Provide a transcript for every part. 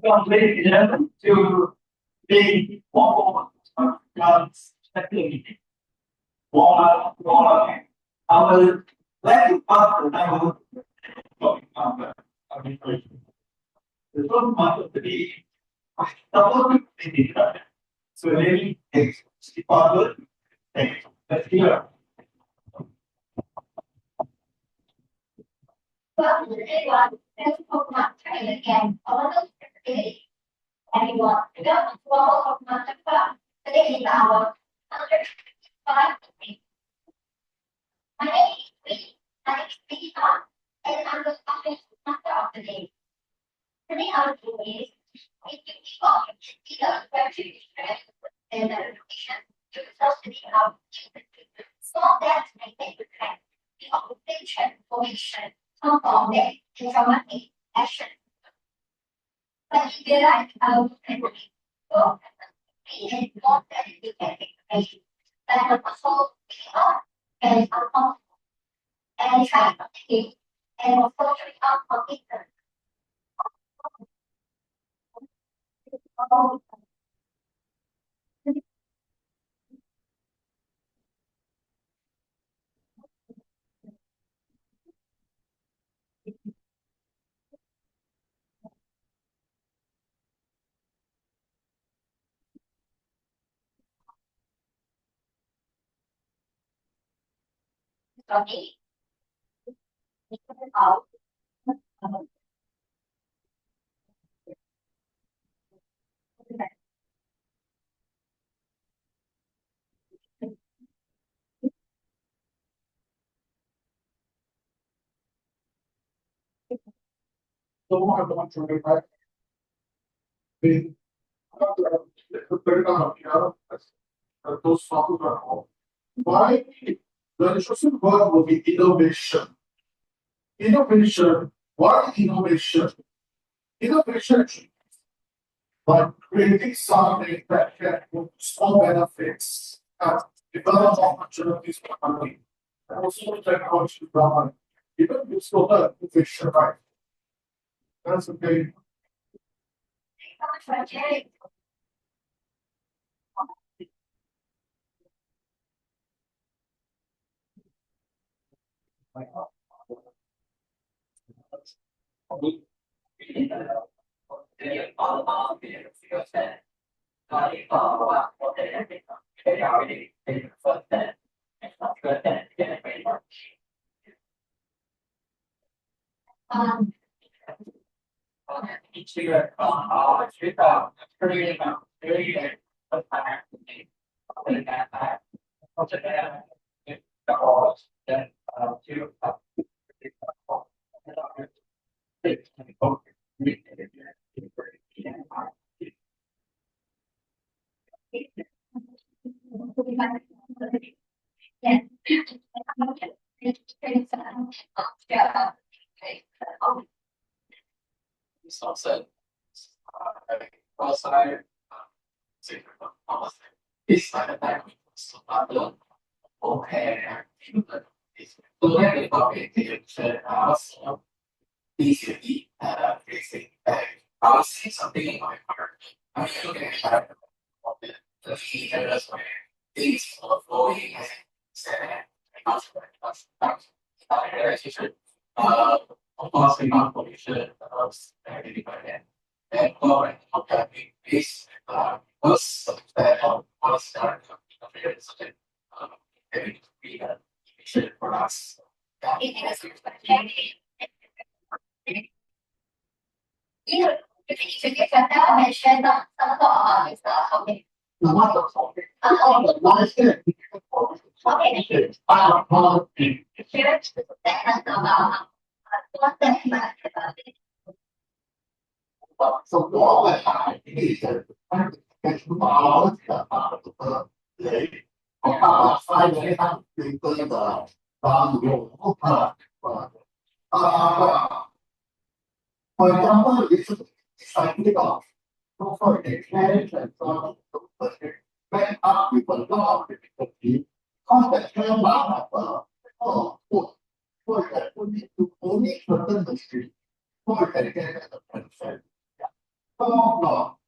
Translation to the Whampoa technique. Whampoa. I will let you pass the level talking about the administration. The first part of the day, I supposed to be different. So maybe it's department. Let's hear. Welcome everyone. Thanks for coming again. I want to say everyone, welcome to all of Master Club. Today is our 105 meeting. My name is Lee. My name is Lee, and I'm the office master of the day. Today our goal is if you keep on either graduate stress and education to subsidy our children. So that may make the trend the occupation formation from that dramatic action. But if you like our memory, so it is more than you can expect. But also beyond and uncomfortable and trying to keep and also trying uncommitted. Okay. Out. So I want to make that the third those software are all. Why the interesting word will be innovation. Innovation. Why innovation? Innovation by creating something that can put small benefits and develop opportunities for money. And also technology development. Even useful innovation, right? That's okay. Sunset. Outside, it's like a time so okay. So then we got it house easily facing I was seeing something in my heart. I was looking at the features where things are flowing and realization of course the population of everybody and growing of that piece was that was such a very big mission for us. So all that is for example, it's slightly off. So for exchange and so on, went up with a lot of difficulty. Contact came back for that, we need to only certain industry for that get a percent. no, no.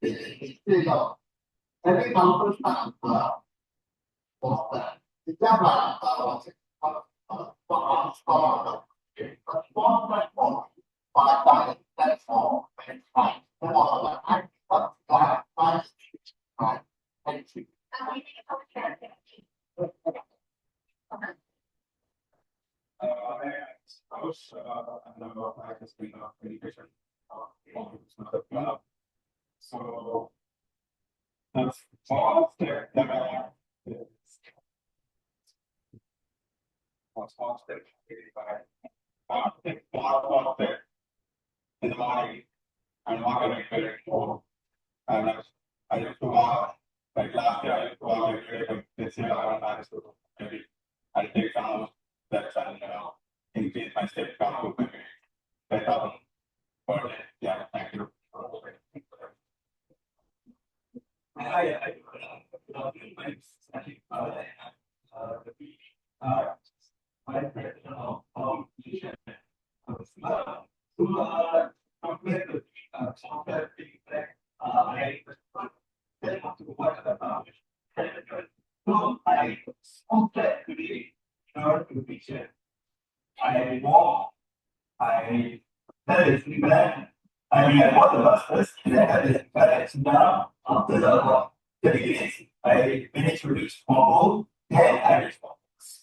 Every conference was that. The Java was platform and find the model and thank you. I was a number of actors in education. So that's all there that was there in the morning and walk away very cool. And I used to walk like last year I used to walk every day, this year I managed to maybe I take some of that and increase my step count to maybe 10,000 per day. Yeah, thank you. I walk, I that is bad. I mean, I bought the bus first, and I had it back down after the beginning. I managed to reach home, then I reached home.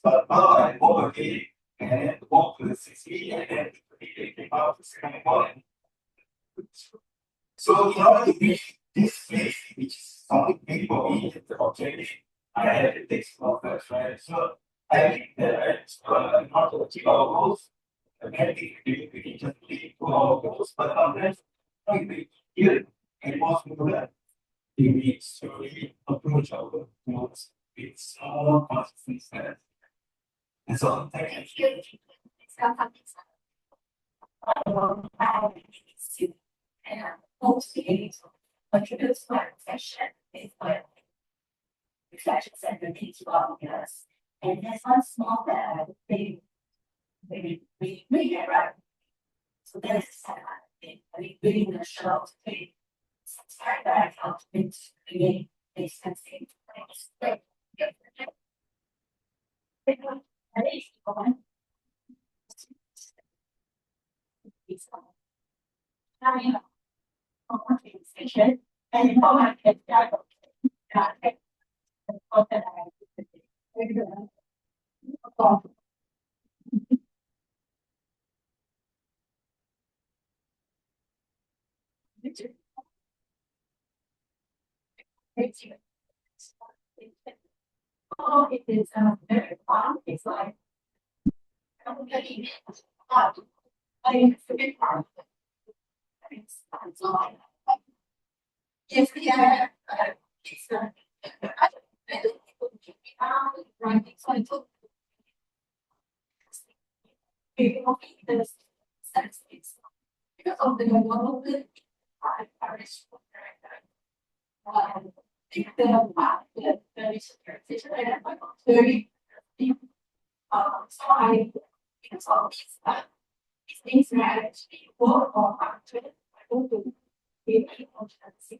But now I walk again, and then walk to the 60, and then came out to the second point. So in order to reach this place, which is something big for me, the objective, I had to take small steps, right? So I think that in order to achieve our goals, maybe we can just lead to our goals, but sometimes we here and possible that we need to really approach our goals with small consistent steps. And so thank you. And mostly it contributes to my reflection with my reflections and routines throughout the years. And there's one small that we get right. So that is the second thing. I mean, reading the show to start that helps me to create a sense of things. Station and how I can start oh, it is very fun. It's like I'm getting hot. I mean, it's a big part of it. It's like yes, yeah, it's right. So I took people this sense because of the model that I parish think the very situation I have my very so I because of these things that actually work or actually I go to be people to see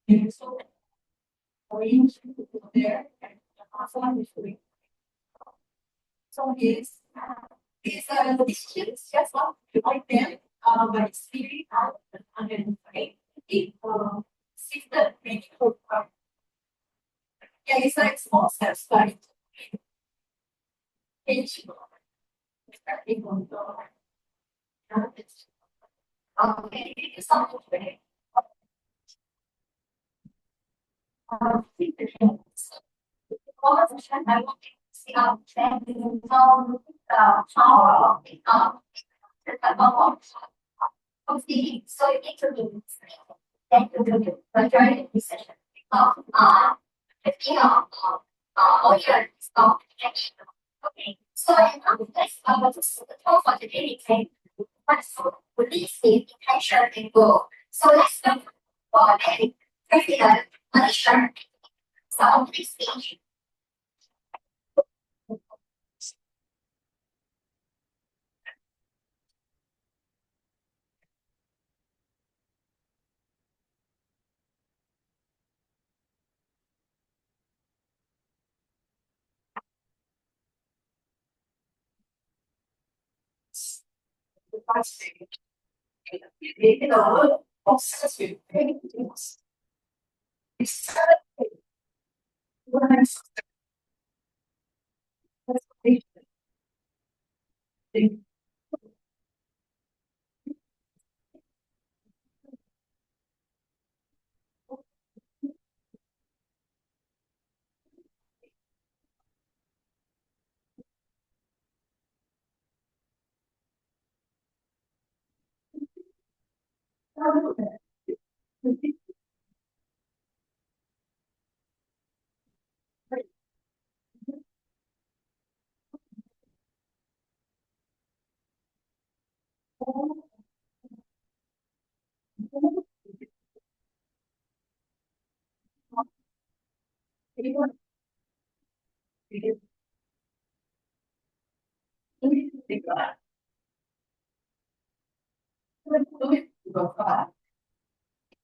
and so arrange there and also understood. So is the decisions just not like them, but it's really out and it system medical yeah, it's like small steps like it's something I want to see how power of the so it interviews then to do the majority session of 15 audience of projection. Okay, so this the talk for today is so release the intention and goal. So let's look for a particular mission. So on this page. fasting. In a world obsessed with paintings, it's celebrated when I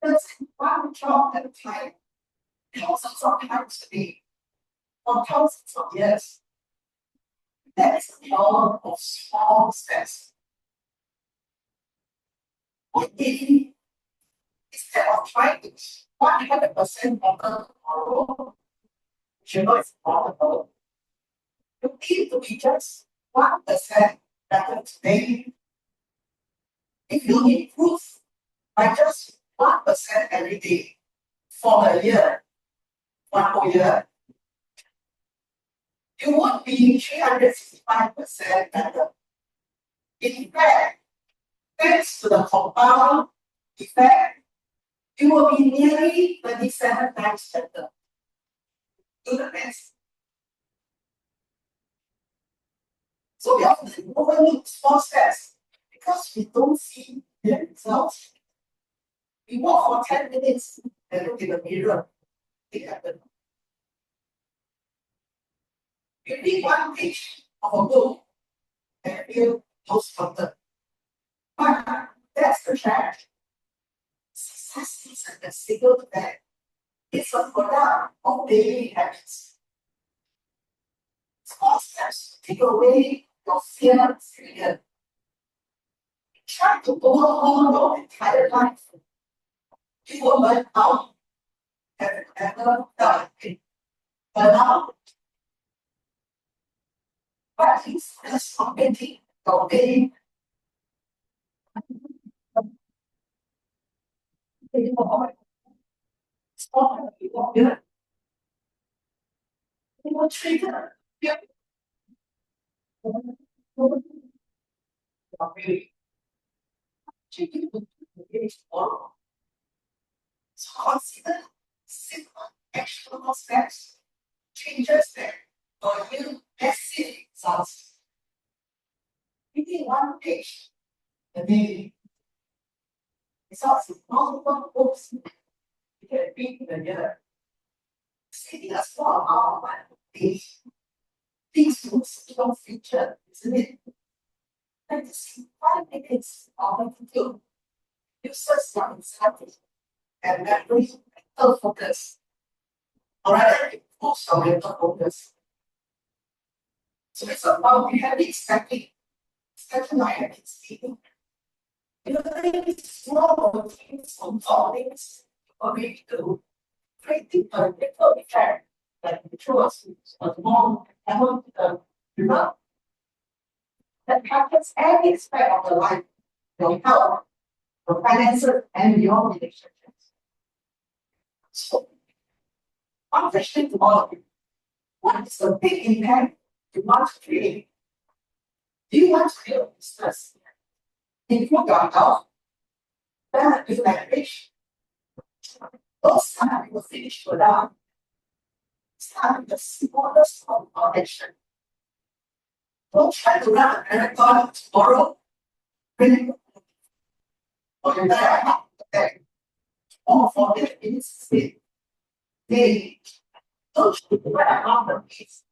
because one job at a time, it also sometimes to be for thousands of years. That is the power of small steps. What if instead of trying to 100% better tomorrow, which you know is possible, you need to be just 1% better today. If you improve by just 1% every day for a year, 1 whole year, you won't be 365% better. In fact, thanks to the compound effect, you will be nearly 27 times better. Do the math. So we often overlook small steps because we don't see the results. We walk for 10 minutes and look in the mirror. It happens. You read one page of a book and feel postpartum. But that's the track. Success isn't a single event. It's a product of daily habits. Small steps take away your fear of failure. Try to overhaul your entire life. You will learn out. Have you ever done it? But now, but it's just forgetting your day. Stop it. It will trigger. So consider simple actionable steps, changes that will yield massive results. Reading one page a day results in multiple books you can read in a year. Saving a small amount of money a day. Things looks your future, isn't it? Practicing 5 minutes of attitude uses your insight and memory mental focus. Alright, it improves your mental focus. So it's about habit stacking. Stacking my habits. Building small routines on top of things already do, creating a ripple effect that controls a small amount of result that happens every aspect of your life, your health, your finances, and your relationships. So, one question to all of you. What is the big impact you want to create? Do you want to build a business? Improve your health? Better your language? Those time will finish without. Start with the smallest of action. Don't try to run a marathon tomorrow. Really, or you better have today. Or for 8 minutes sleep. They don't shoot right off the piece.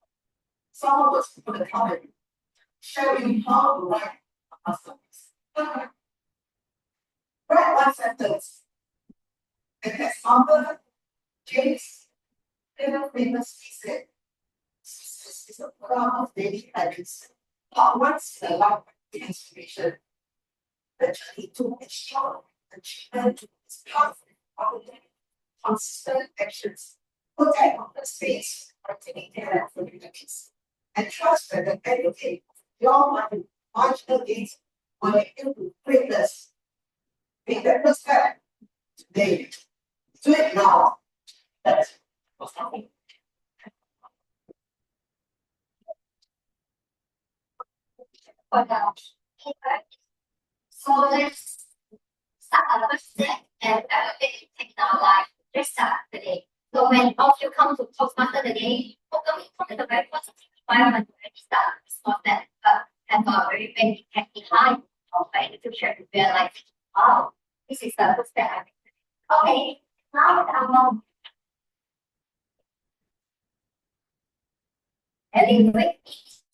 Someone was going to come and show you how to write a masterpiece. Write one sentence. And as Arthur James famously said, success is a product of daily habits, not once in a life inspiration. Actually, to ensure achievement is part of the consistent actions. Protect open space, maintaining data for communities, and trust that the educate your marginal gains will lead you to greatness. Make that first step today. Do it now. That's what's happening. For the paper. So let's start our first step and take our life. Let's start today. So when all of you come to Toastmaster today, welcome to the very positive environment where we start this small step, have a very big impact behind in the future. We're like, wow, this is the first step. Okay, now and then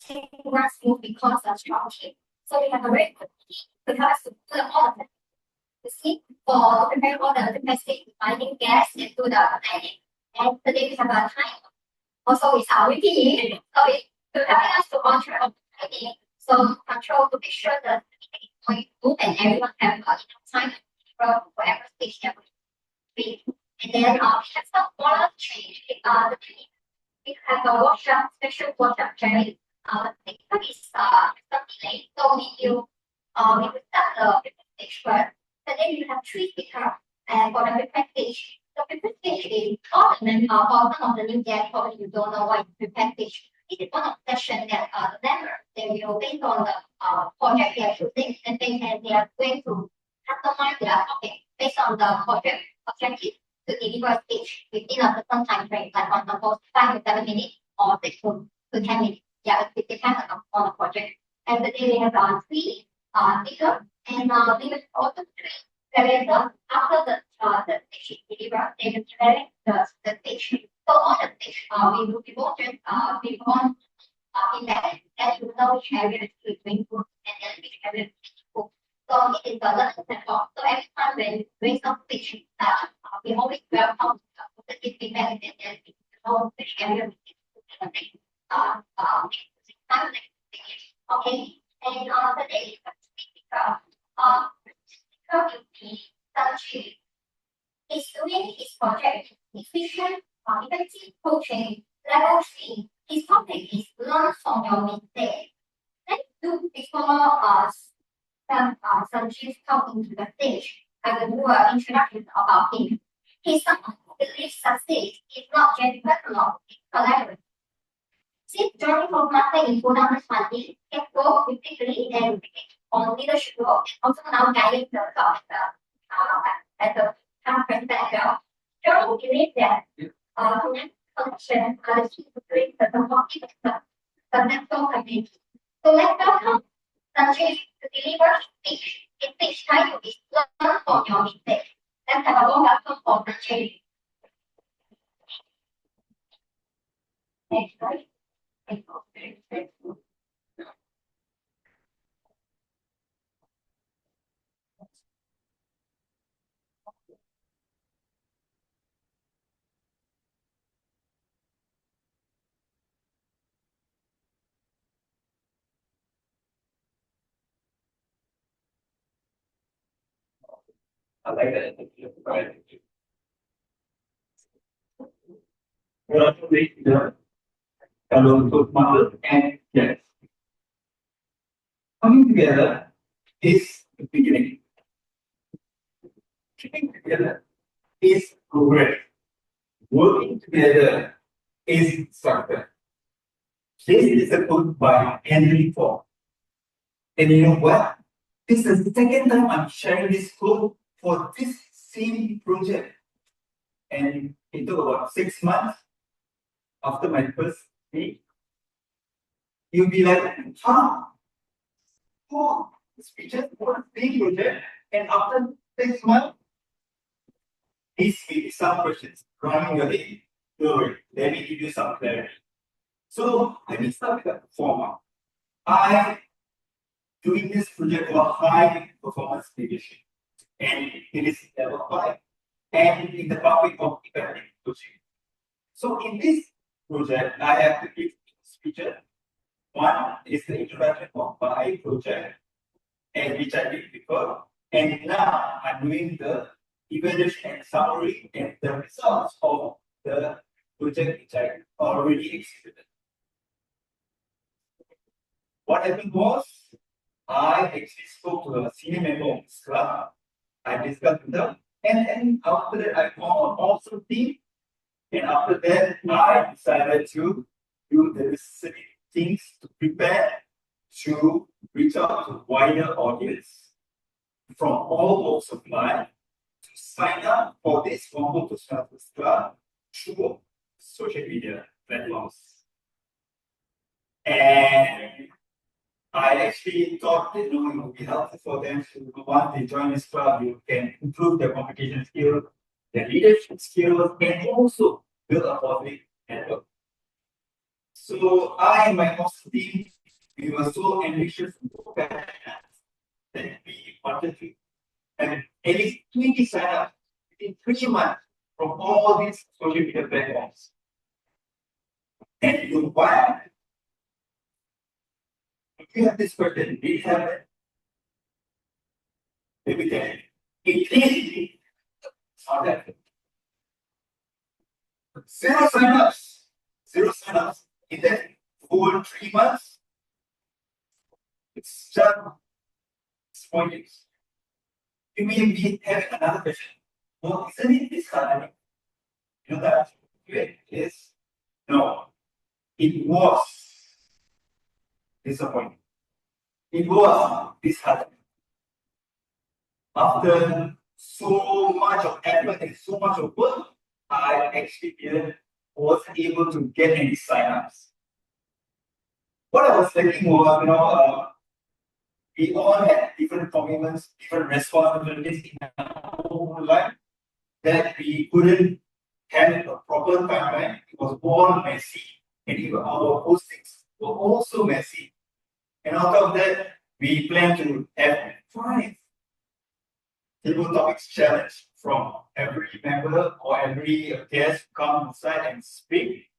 taking one smooth because of strong team. So we have a very good team to help us to put all of them. You see, for prepare all the domestic finding gas into the planning. And today we have a time. Also, it's our team. So it's to help us to control of the timing. So control to make sure that it's going to move and everyone have enough time for whatever stage they will be. And then we have some more change the team. We have a workshop, special workshop training. The is some delay. So we will start the stage first. But then you have three speakers and for the prepare stage. The prepare stage is all the members for some of the new guests probably you don't know what is prepare stage. This is one of the sessions that the members they will based on the project they are choosing and they are going to customize their topic based on the project objective to deliver a speech within a certain time frame, like for example 5 to 7 minutes or 6 to 10 minutes. Yeah, it depends on the project. And today we have three speakers and we will also train variables after the stage is delivered. They will train the stage. So on the stage, we won't just we won't invest as you know which area is going to and then which area is to. So it is the learning platform. So every time when you bring some speech, we always welcome positive feedback and then we know which area we need to okay. And today speaker will be Sanchi. He's doing his project efficient, effective coaching level 3. His topic is learn from your mistake. Let's do before Sanchi come into the stage. I will do an introduction about him. He's someone who believes success is not just personal, it's collaborative. Since joining Toastmaster in 2020, he has worked repeatedly and on leadership role and also now guiding the club as a president as well. John believes that connection are the key to create the supportive successful community. So let's welcome Sanjay to deliver his speech. His speech title is Learn from Your Mistakes. Let's have a warm welcome for Sanjay. Next slide. I like that. Congratulations, fellow Toastmasters and yes. Coming together is the beginning. Keeping together is progress. Working together is success. This is a quote by Henry Ford. And you know what? This is the second time I'm sharing this quote for this same project. And it took about 6 months after my first day. You'll be like, huh? Oh, speeches for the same project. And after 6 months, these will be some questions running your head. Don't worry, let me give you some clarity. So let me start with the format. I doing this project for high performance leadership. And it is level 5 and in the topic of effective coaching. So in this project, I have to give speeches. One is the introduction of my project. and which I did before. And now I'm doing the evaluation and summary and the results of the project which I already executed. What happened was, I actually spoke to a senior member of this club. I discussed with them, and after that, I formed an awesome team. And after that, I decided to do the necessary things to prepare to reach out to wider audience from all walks of life to sign up for this Whampoa Toastmaster Club through social media platforms. And I actually thought that it would be helpful for them to, once they join this club, you can improve their communication skills, their leadership skills, and also build a positive network. So I and my awesome team, we were so ambitious and so passionate that we wanted to have at least 20 sign-ups within 3 months from all these social media platforms. And you know why? If you have this question, did it happen? Let me tell you. It clearly it's not happening. Zero sign-ups in that whole 3 months. It's just disappointing. You may be having another question. Well, isn't it disheartening? You know that it is? No, it was disappointing. It was disheartening. After so much of effort and so much of work, I actually wasn't able to get any sign-ups. What I was thinking was, we all had different commitments, different responsibilities in our own life that we couldn't have a proper timeline. It was all messy, and even our postings were also messy. And on top of that, we plan to have 5 table topics challenge from every member or every guest come inside and speak.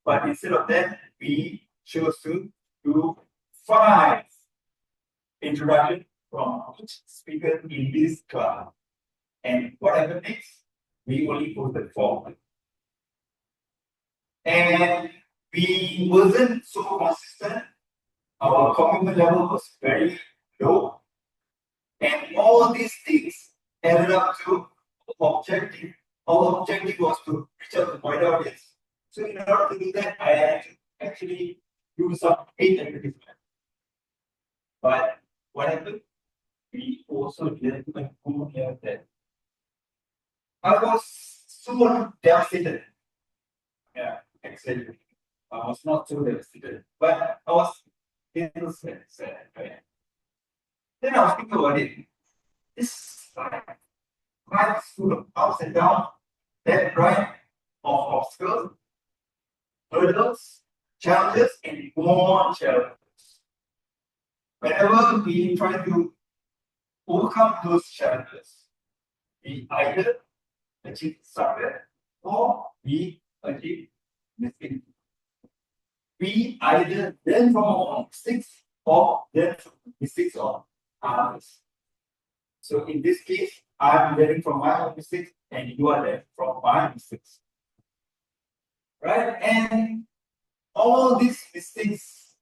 But instead of that, we chose to do 5 introduction from each speaker in this club. And what happened next? We only posted 4. And we wasn't so consistent. Our commitment level was very low. And all these things added up to objective. Our objective was to reach out to wider audience. So in order to do that, I had to actually do some paid advertisement. But what happened? We also didn't improve that. I was so devastated. Yeah, exactly. I was not so devastated, but I was little sad, right? Then I was thinking about it. This life is full of ups and downs, left, right, of obstacles, hurdles, challenges, and more challenges. Whenever we try to overcome those challenges, we either achieve success or we achieve mistake. We either learn from our mistakes or learn from the mistakes of others. So in this case, I'm learning from my own mistakes and you are learning from my mistakes. Right? And all these mistakes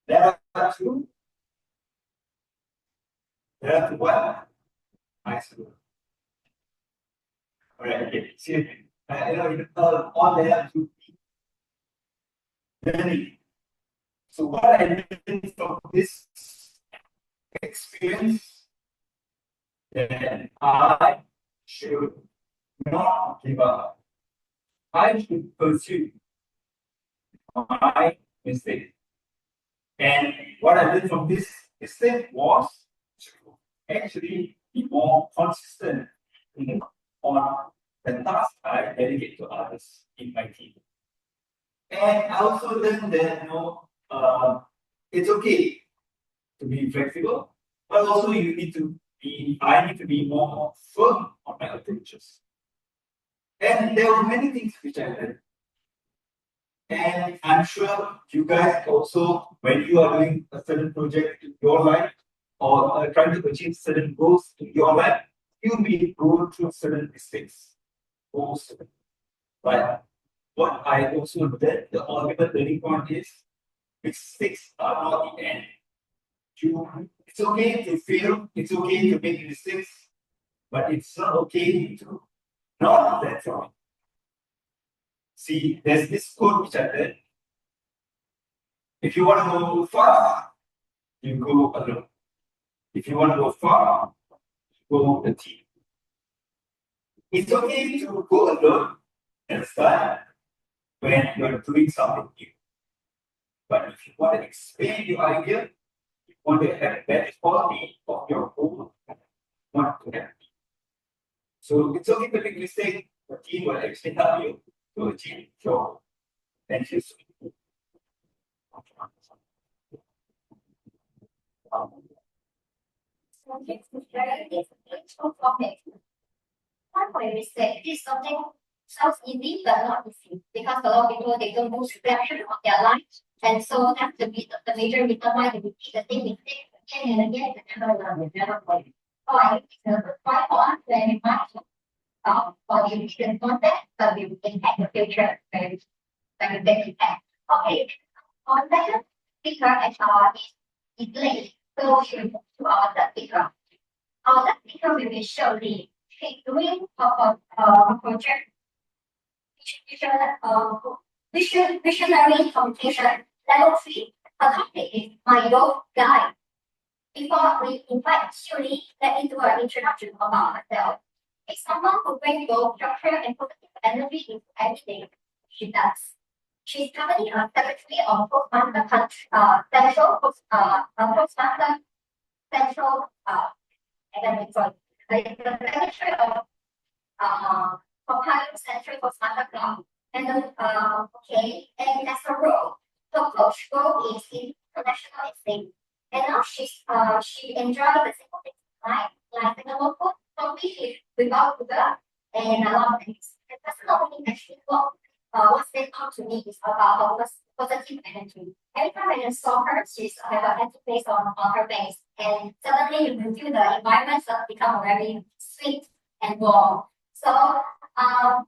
that are true, they are what? Iceberg. Alright, okay. See, all they have to be learning. So what I learned from this experience, that I should not give up. I should pursue my mistake. And what I learned from this mistake was to actually be more consistent on the task I delegate to others in my team. And I also learned that it's okay to be flexible, but also I need to be more firm on my approaches. And there were many things which I learned. And I'm sure you guys also, when you are doing a certain project in your life, or trying to achieve certain goals in your life, you may go through certain mistakes. Also, but what I also learned, the ultimate learning point is mistakes are not the end. It's okay to fail, it's okay to make mistakes, but it's not okay to not let go. See, there's this quote which I read. If you want to go far, you go alone. If you want to go far, you go with a team. It's okay to go alone and start when you're doing something new. But if you want to expand your idea, you want to have a better quality of your own, not to have. So it's okay to make mistake. The team will actually help you to achieve your intentions. Subject is very difficult topic. One point mistake is something sounds easy but not easy because a lot of people they don't do reflection of their lives, and so that's the major reason why they repeat the same mistake again and again and never point. So I think it's a try for us very much for the immediate context, but we will impact the future very big impact. Okay, our second speaker is late, so we will move to our third speaker. Our third speaker will be Shirley. She's doing a project visionary communication level 3. Her topic is My Goal Guide. Before we invite Shirley, let me do an introduction about herself. It's someone who brings both structure and positive energy into everything she does. She's currently a secretary of Toastmaster Toastmaster Central the secretary of compiling Central Toastmaster Club. And and as a role, her coach role is international esteem. And now she enjoys the simple things like the local coffee without sugar and a lot of things. And personally, actually, what stands out to me is about her positive energy. Every time I saw her, she's have a happy face on her face, and suddenly you can feel the environment become very sweet and warm. So the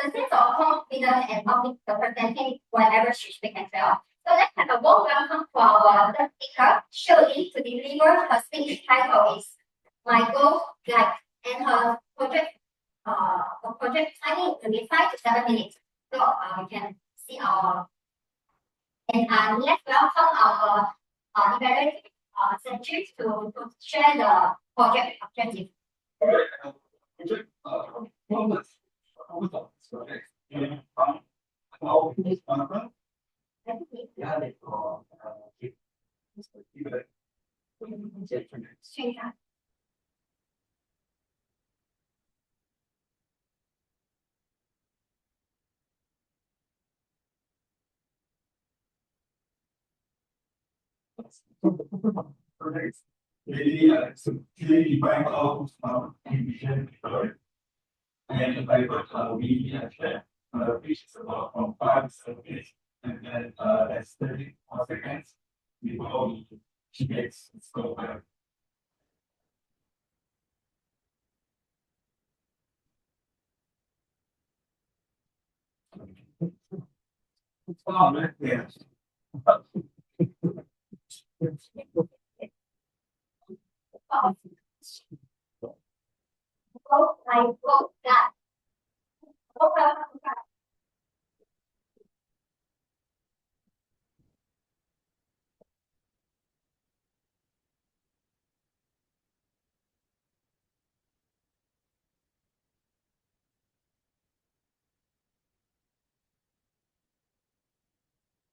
sense of confidence and presenting whenever she speaks as well. So let's have a warm welcome for our third speaker, Shirley, to deliver her speech title is My Goal Guide, and her project timing will be 5 to 7 minutes. So we can see our and let's welcome our evaluative centuries to share the project objective. Really, so clearly define our vision, and I got we share which is about from 5 to 7 minutes, and then that's 30 more seconds before she gets scope. Yeah. I vote that.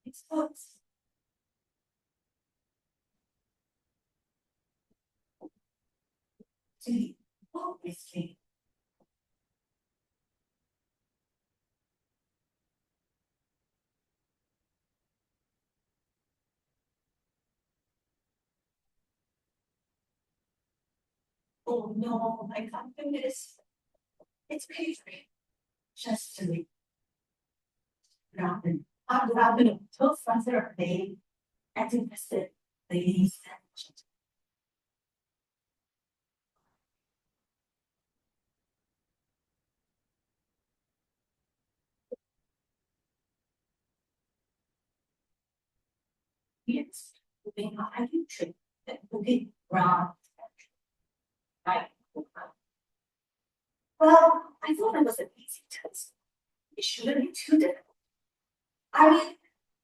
It's not. See, obviously. Oh no, I can't do this. It's painful. Just to me. I'm grabbing Toastmaster day and invested ladies and experience moving a hiking trip that moving around. Right. Well, I thought it was an easy test. It shouldn't be too difficult. I mean,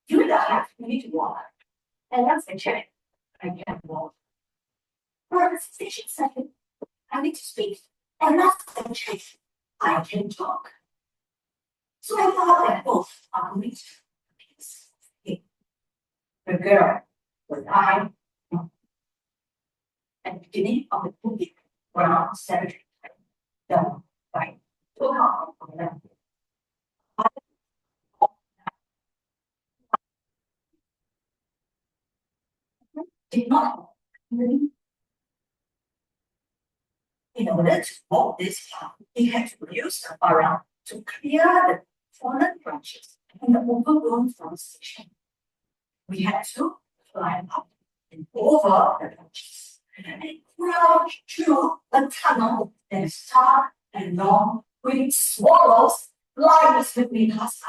during the hike, you need to walk. And once I check, I can walk. For the station second, I need to speak. And once I check, I can talk. So I thought that both are going to be the girl with I at the beginning of the movie around 7 done by total of them. Did not really in order to walk this path, he had to use the around to clear the fallen branches and the overgrown forestation. We had to climb up and over the branches and crouch through a tunnel that is dark and long with swallows flying between us.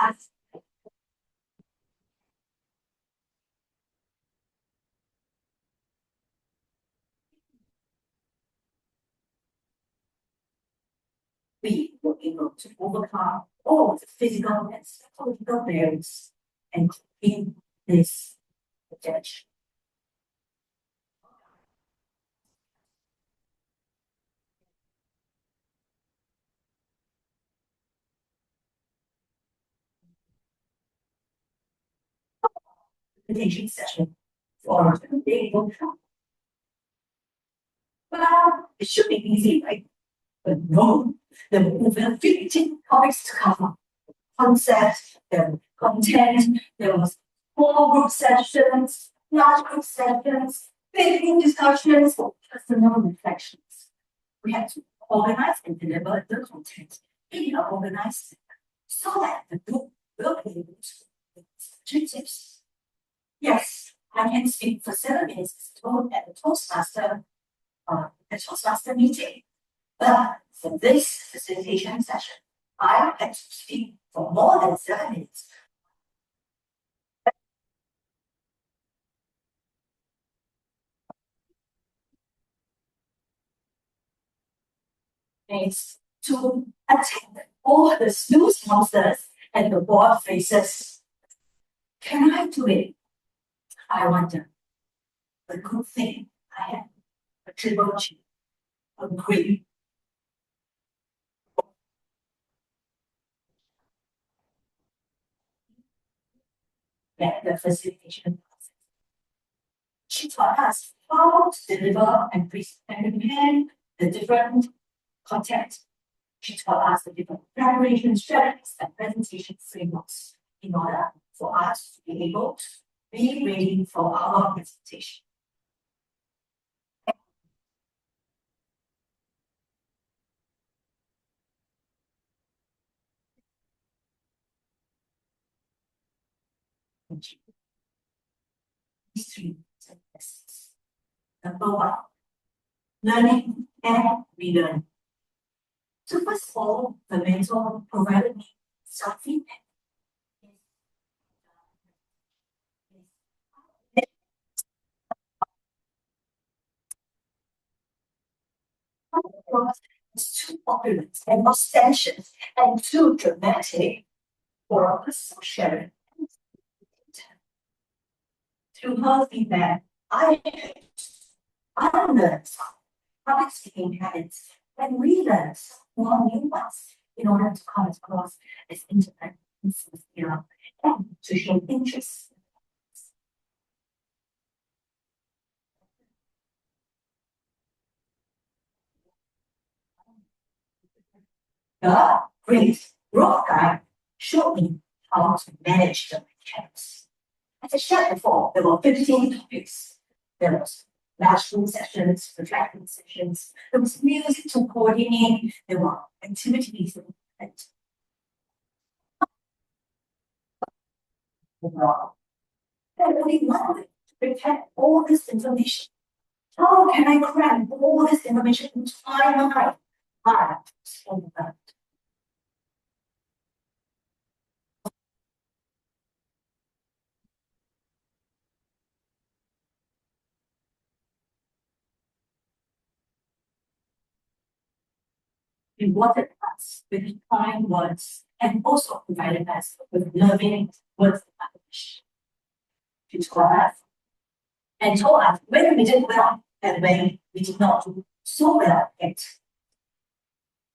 We were able to overcome all the physical and psychological barriers and complete this projection. Presentation session for the day workshop. Well, it should be easy, right? But no, there were over 15 topics to cover. Concept, the content, there was small group sessions, large group sessions, big group discussions, personal reflections. We had to organize and deliver the content in an organized manner so that the group will be able to meet objectives. Yes, I can speak for 7 minutes as told at the Toastmaster meeting. But for this facilitation session, I had to speak for more than 7 minutes. It's to attack all the snooze monsters and the bored faces. Can I do it? I wonder. The good thing I had a triple G, a green. At the facilitation process. She taught us how to deliver and prepare the different content. She taught us the different preparation strategies and presentation frameworks in order for us to be able to be ready for our presentation. These three lessons. Number one, learning and relearning. So first of all, the mentor provided me some feedback. It's too opulent and ostentatious and too dramatic for a personal sharing. Through her feedback, I learned public speaking habits and relearned more new ones in order to come across as independent and sincere and to show interest. The great rock guy showed me how to manage the mechanics. As I shared before, there were 15 topics. There was classroom sessions, reflecting sessions, there was music to coordinate, there were activities and overall. There only one way to prepare all this information. How can I cram all this information into my mind? I was that. rewarded us with kind words and also provided us with loving words of admonition. She told us and told us when we did well and when we did not do so well yet.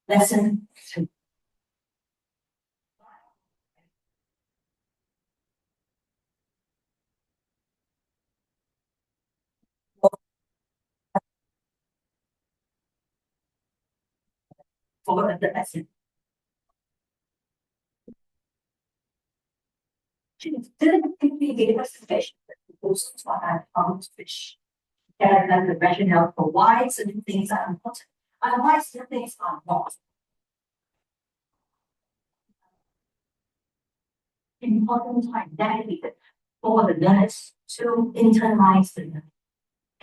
Lesson 2. For the lesson. She didn't really give us the fish, but also taught us how to fish. And then the rationale for why certain things are important and why certain things are not. Important time dedicated for the learners to internalize the learning.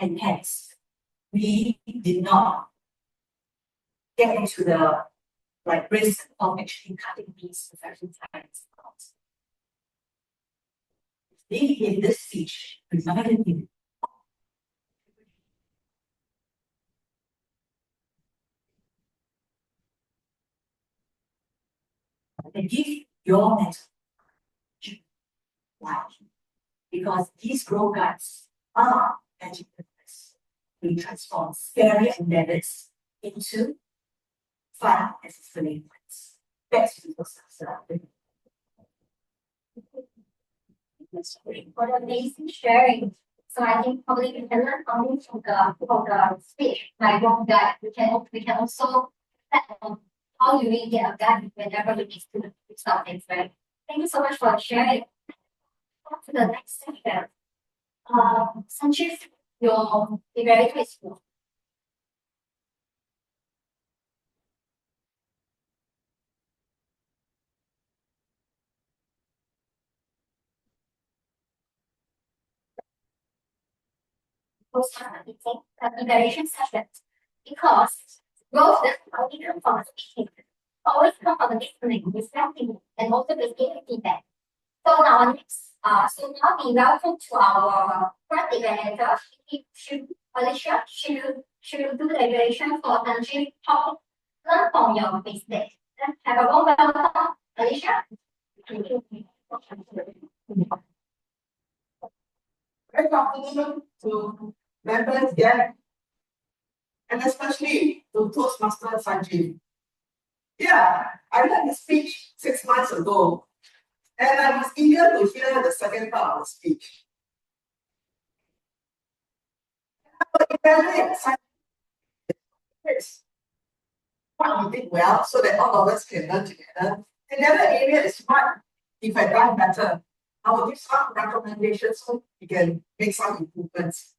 And hence, we did not get into the risk of actually cutting these perfection times out. In this speech reminded me and give your mental life because these grow guides are educators. We transform scary endeavors into fun and fulfilling ones. Back to the Toastmaster. What an amazing sharing. So I think probably we can learn something from the speech. Like one guide, we can also how do we get a guide whenever we need to do something, right? Thank you so much for sharing. On to the next section. Sanjeev, your evaluate school. Meeting evaluation sessions because growth doesn't only come from speaking, always come from listening, reflecting, and also giving feedback. So now next, so now we welcome to our first evaluator. Alicia, she will do the evaluation for Sanjeev topic. Learn from your mistakes. Have a warm welcome, Alicia. Very afternoon to members here, and especially to Toastmaster Sanjeev. Yeah, I heard the speech 6 months ago, and I was eager to hear the second part of the speech. Evaluate what you did well so that all of us can learn together. And the other area is what if I done better. I will give some recommendations so we can make some improvements.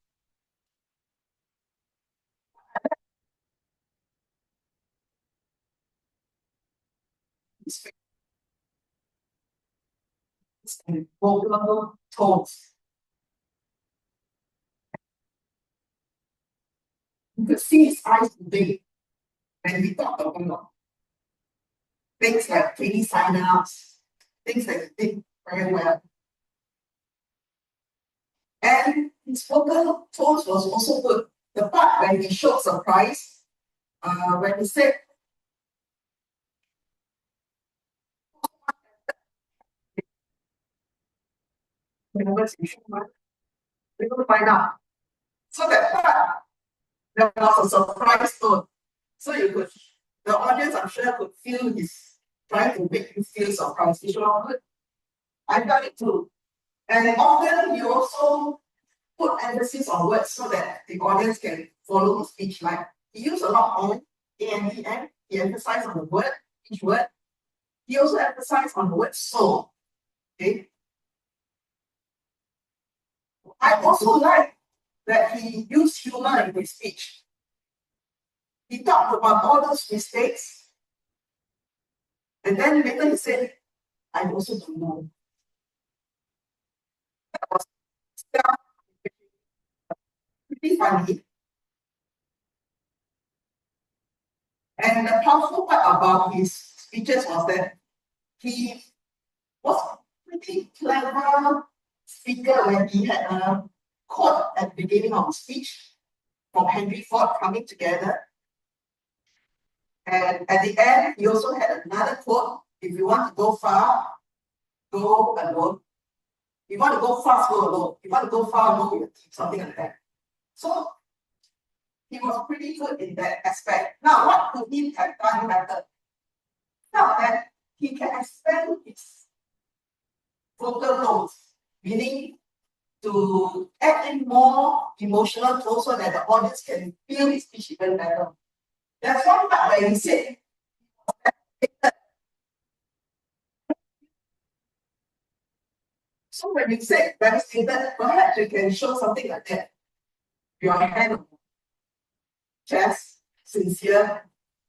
And vocal tones. You could see his eyes moving when we talked about things like training sign-ups, things that he did very well. And his vocal tones was also good. The part when he showed surprise, when he said, we're going to find out. So that part, there was a surprise tone. So the audience, I'm sure, could feel his trying to make you feel surprised. Which was good. I got it too. And often you also put emphasis on words so that the audience can follow the speech. Like he used a lot on A-N-E-N. He emphasized on the word, each word. He also emphasized on the word so. Okay. I also like that he used humor in his speech. He talked about all those mistakes. And then later he said, I also don't know. That was pretty funny. And the powerful part about his speeches was that he was a pretty clever speaker when he had a quote at the beginning of the speech from Henry Ford coming together. And at the end, he also had another quote: if you want to go far, go alone. If you want to go fast, go alone. If you want to go far, go with your team, something like that. So he was pretty good in that aspect. Now, what could he have done better? Now that he can expand his vocal tones, meaning to add in more emotional tones so that the audience can feel his speech even better. There's one part where he said, so when you say devastated, perhaps you can show something like that. Your hand on chest, sincere.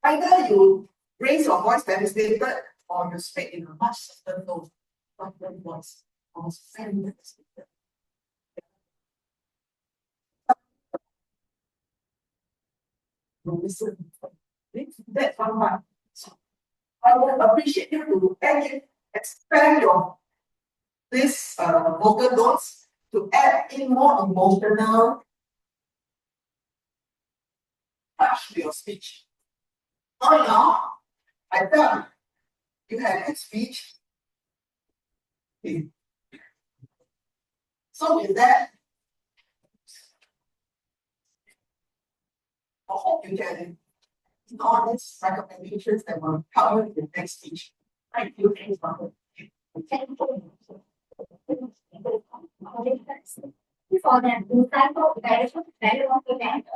Either you raise your voice devastated or you speak in a much softer tone, softer voice, or send devastated. Listen. That's one part. So I would appreciate you to expand your this vocal notes to add in more emotional touch to your speech. Now, I felt you have good speech. Okay. So with that, I hope you can ignore these recommendations that will help you in the next speech. Thank you. Thanks, Margaret. For them to cycle very long event.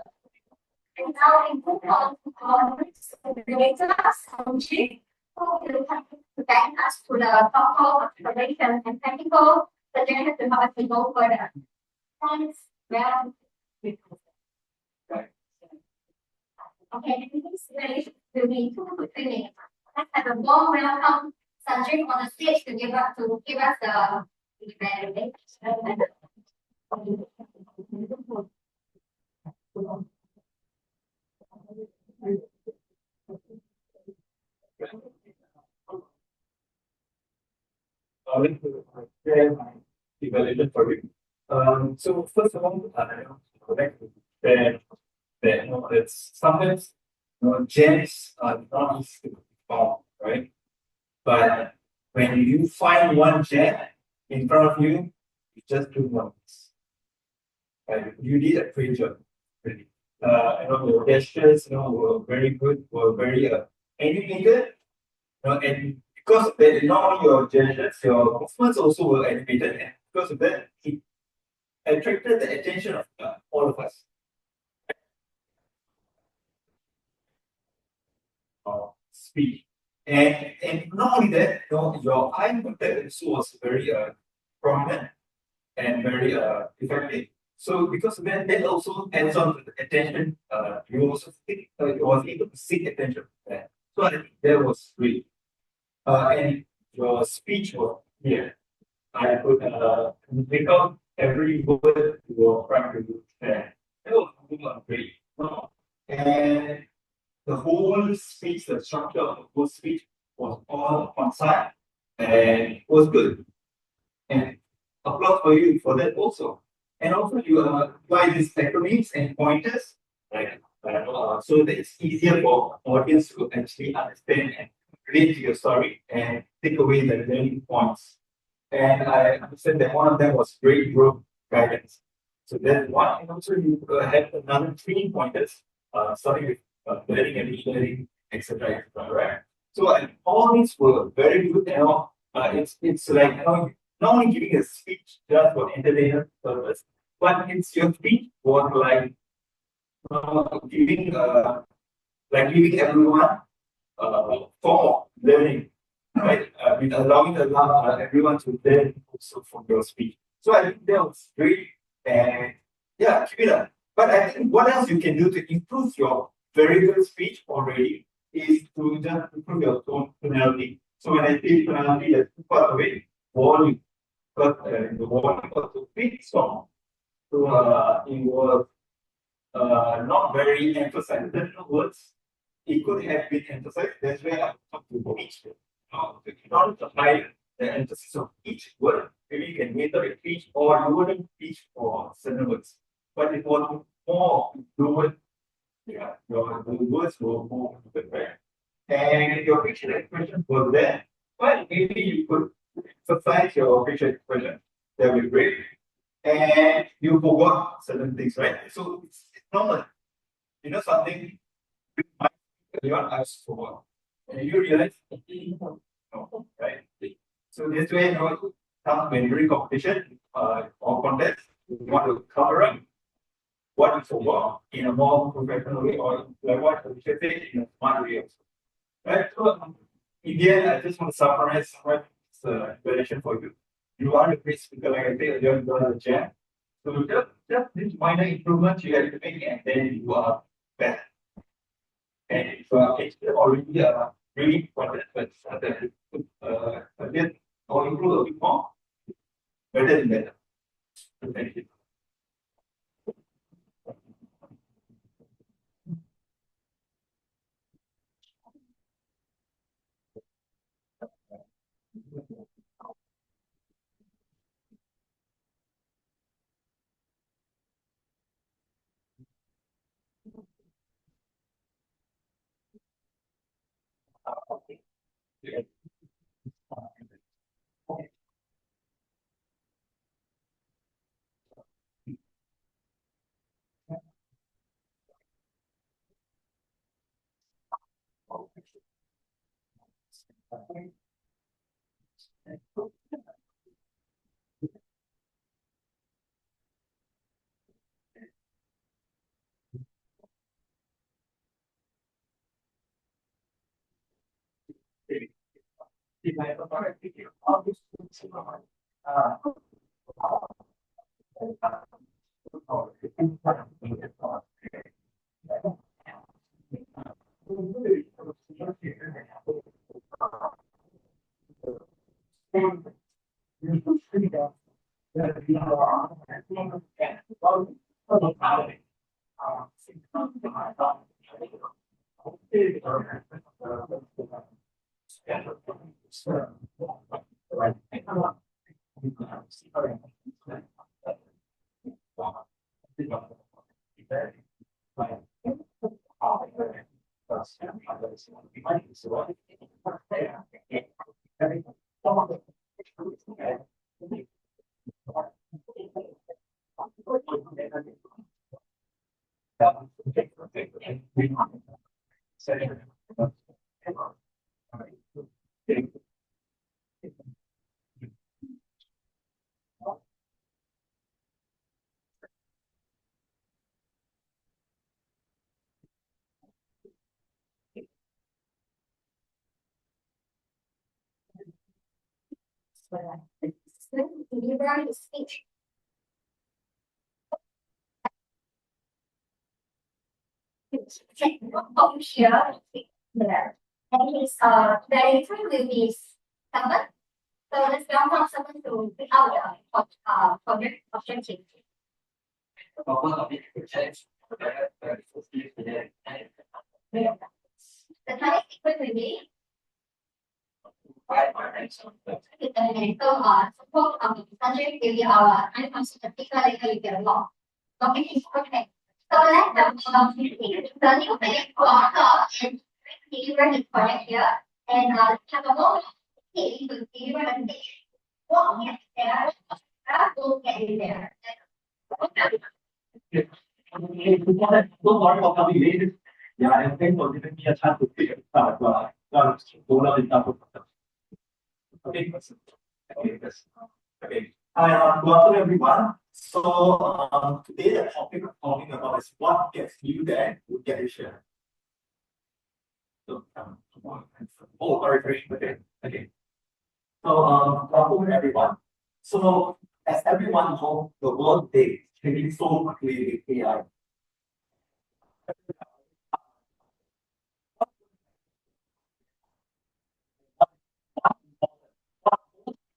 And now in good on related assumption, who will have to guide us to the thoughtful observation and technical suggestions to help us go further. Thanks. Well, okay, this really will be 2 to 3 minutes. Let's have a warm welcome Sanjay on the stage to give us the evaluation. I will share my evaluation for you. So first of all, I would like to share that it's sometimes gems are not easy to found, right? But when you find one gem in front of you, you just do once. Right? You did a great job, really. Your gestures, were very good, were very animated, and because of that, not only your gestures, your movements also were animated, and because of that, it attracted the attention of all of us. Speech. And not only that, your eye contact also was very prominent and very effective. So because of that also adds on to the attention. You also think you was able to seek attention. So I think that was great. And your speech was clear. I could pick out every word you were trying to share. That was great. And the whole speech, the structure of the whole speech was all on site and was good. And applause for you for that also. And also you apply these acronyms and pointers, right? So that it's easier for audience to actually understand and relate to your story and take away the learning points. And I understand that one of them was great growth guidance. So that's one. And also you have another 3 pointers, starting with learning and relearning, etc. Right? So all these were very good. It's like not only giving a speech just for entertainment purpose, but it's your speech was like giving everyone form of learning, right? With allowing everyone to learn also from your speech. So I think that was great, and yeah, keep it up. But I think what else you can do to improve your very good speech already is to just improve your tonality. So when I say tonality, there's 2 parts of it. Volume, because the volume was a big song, so it was not very emphasized. There's no words. It could have been emphasized. That's why I talk to each word. In order to hide the emphasis of each word, maybe you can later a pitch or lower the pitch for certain words. But it was more fluent. Yeah, the words were more fluent, right? and your facial expression was there, well, maybe you could exercise your facial expression. That would be great. And you forgot certain things, right? So it's normal. You know something everyone asks for. And you realize no, right? So this way, you know, when during competition or contest, you want to cover up what you forgot in a more professional way, or like what you should say in a smart way also. Right? So in the end, I just want to summarize what the explanation for you. You are a great speaker, like I said, you're the jam. So just this minor improvements you have to make, and then you are better. And if you are actually already really important, but a bit or improve a bit more, better than better. So thank you. Yeah. If I have a product, all this Deliver his speech. Oh, here, there. And his director will be someone. So let's welcome someone to pick out the project objective. The target sequence will be okay, so suppose subject will be our unconscious particular law. Okay, okay. So let's the new page for and deliver this project here and have a moment to deliver the page. What gets there, that will get in there. Don't worry about coming late. Yeah, and thanks for giving me a chance to speak about okay. Okay, yes. Okay. Hi, good afternoon, everyone. So today the topic we're talking about is what gets you there would get you share. So sorry, okay. Okay. So good afternoon, everyone. So as everyone knows, the world today is changing so quickly with AI.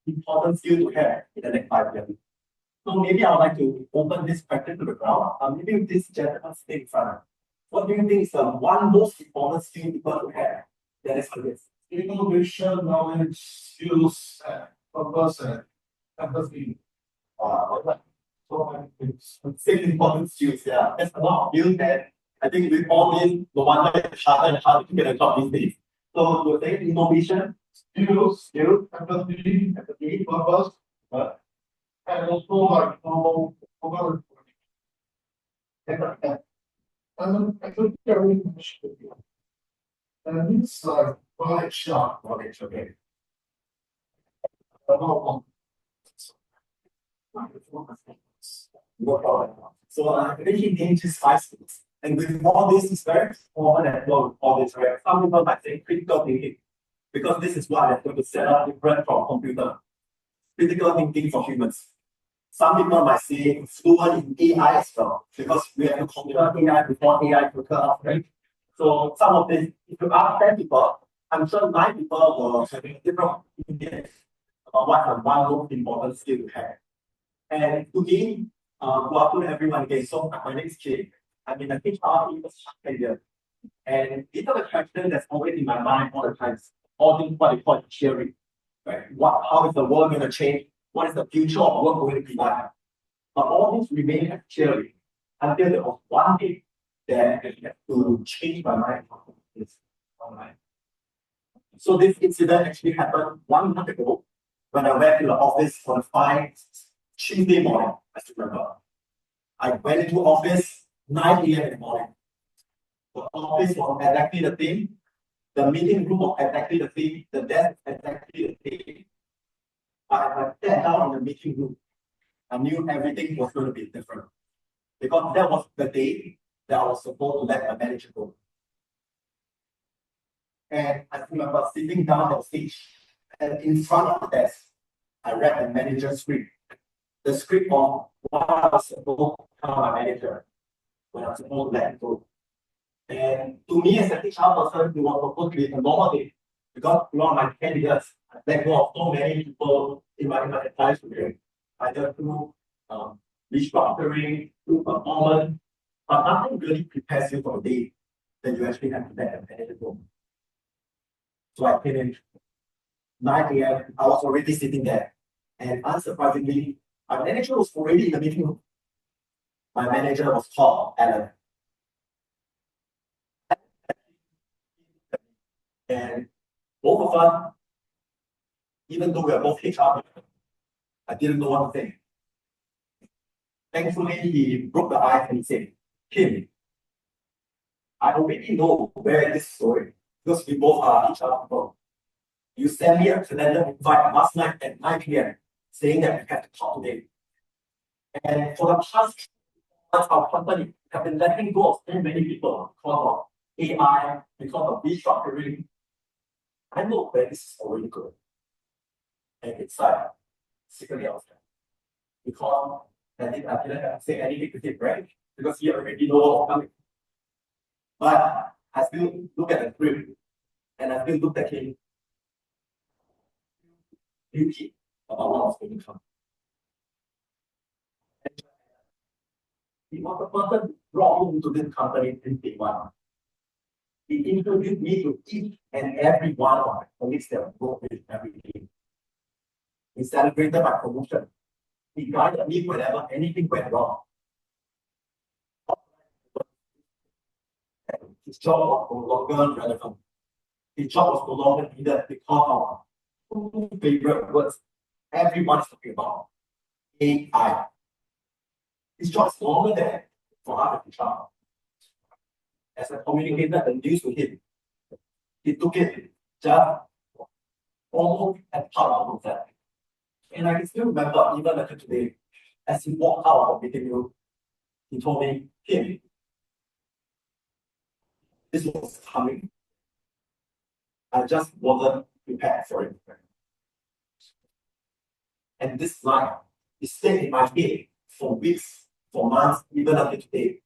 Important skill to have in the next 5 years. So maybe I would like to open this question to the crowd. Maybe with this gentleman sitting in front. What do you think is the one most important skill people to have? That is for this. Innovation, knowledge, skills, purpose, and empathy. So many things. Six important skills, yeah. There's a lot of skills that I think with all this, no wonder it's harder and harder to get a job these days. So you take innovation, empathy, purpose, and also like over I think very much. And it's like quite sharp knowledge of it. So I really named his five skills. And with all this, it's very common and well, all this, right? Some people might say critical thinking, because this is what I'm going to set up different from computer. Critical thinking for humans. Some people might say fluent in AI as well, because we have to convert AI before AI to occur, right? So some of this, if you ask 10 people, I'm sure 9 people will have different opinions about what the one most important skill to have. And to me, welcome everyone again. So my name is Jay. I'm in the HR infrastructure here. And these are the questions that's always in my mind all the time. All things what they call theory. Right? How is the world going to change? What is the future of work going to be like? But all these remain as theory until there was one thing that I had to change my mind. It's online. So this incident actually happened 1 month ago when I went to the office on a fine Tuesday morning, I still remember. I went into office 9 a.m. in the morning. The office was exactly the same. The meeting room was exactly the same. The desk exactly the same. But I sat down in the meeting room. I knew everything was going to be different. Because that was the day that I was supposed to let my manager go. And I remember sitting down on stage, and in front of the desk, I read the manager's script. The script of what I was supposed to tell my manager when I was supposed to let him go. And to me, as a HR person, it was supposed to be a normal day. Because throughout my 10 years, I let go of so many people in my entire career. Either through restructuring, through performance, but nothing really prepares you for the day that you actually have to let the manager go. So I came in 9 a.m. I was already sitting there. And unsurprisingly, my manager was already in the meeting room. My manager was called Alan. And both of us, even though we are both HR, I didn't know one thing. Thankfully, he broke the ice and he said, Kim, I already know where this is going because we both are HR people. You sent me a calendar invite last night at 9 p.m. saying that we have to talk today. And for the past months, our company have been letting go of so many people because of AI, because of restructuring. I know where this is already going. And it's like secretly out there. Because I didn't have to say anything to him, right? Because he already knows what's coming. But I still look at the script and I still look at him. Beauty about what was going to come. He was the person who brought me into this company in day one. He introduced me to each and every one of my colleagues that I work with every day. He celebrated my promotion. He guided me whenever anything went wrong. His job was no longer relevant. His job was no longer needed because of two favorite words everyone's talking about. AI. His job is no longer there for us as a child. As I communicated the news to him, he took it just almost as part of himself. And I can still remember, even until today, as he walked out of the meeting room, he told me, Kim, this was coming. I just wasn't prepared for it. And this line is stayed in my head for weeks, for months, even until today.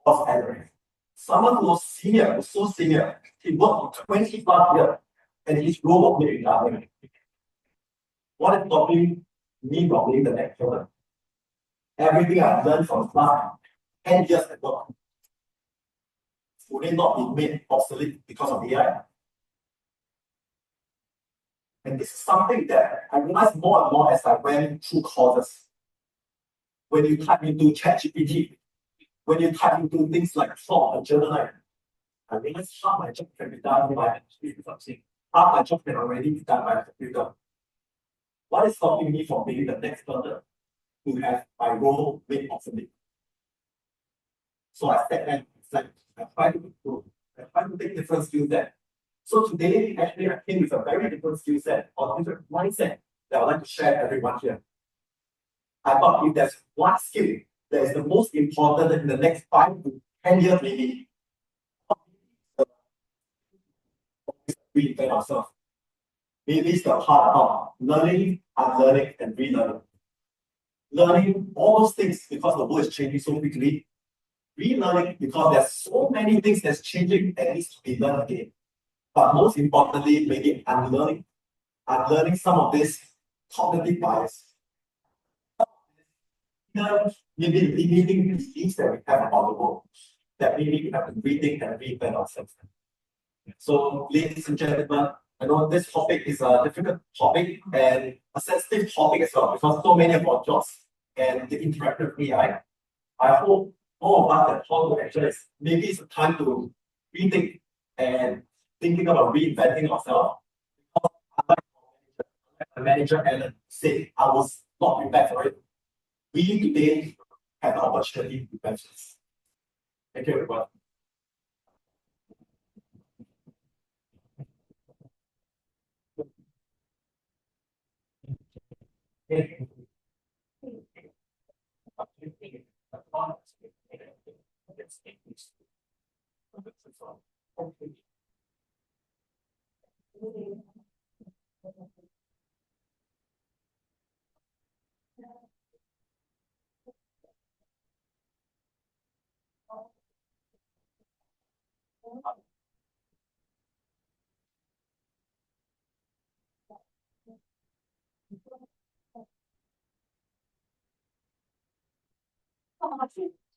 Of Henry. Someone who was senior, was so senior, he worked for 25 years, and his role was made redundant. What is stopping me from being the next one? Everything I've learned from last 10 years at work would it not be made obsolete because of AI? And this is something that I realized more and more as I went through courses. When you type into ChatGPT, when you type into things like plot or journal, like, I realize half my job can be done by something. Half my job can already be done by a computer. What is stopping me from being the next person to have my role made obsolete? So I step back, it's like I try to improve. I try to take different skill set. So today, actually, I came with a very different skill set or different mindset that I would like to share with everyone here. I thought if there's one skill that is the most important in the next 5 to 10 years, maybe, reinvent ourselves. Maybe it's the part about learning, unlearning, and relearning. Learning all those things because the world is changing so quickly. Relearning because there's so many things that's changing that needs to be learned again. But most importantly, maybe unlearning some of this cognitive bias. Maybe limiting beliefs that we have about the world, that maybe we have to rethink and reinvent ourselves. So, ladies and gentlemen, I know this topic is a difficult topic and a sensitive topic as well because so many of our jobs and the interactive AI. I hope all of us that talk to actually maybe it's a time to rethink and thinking about reinventing ourselves. The manager Alan said, I was not prepared for it. We today have the opportunity to prepare this. Thank you, everyone.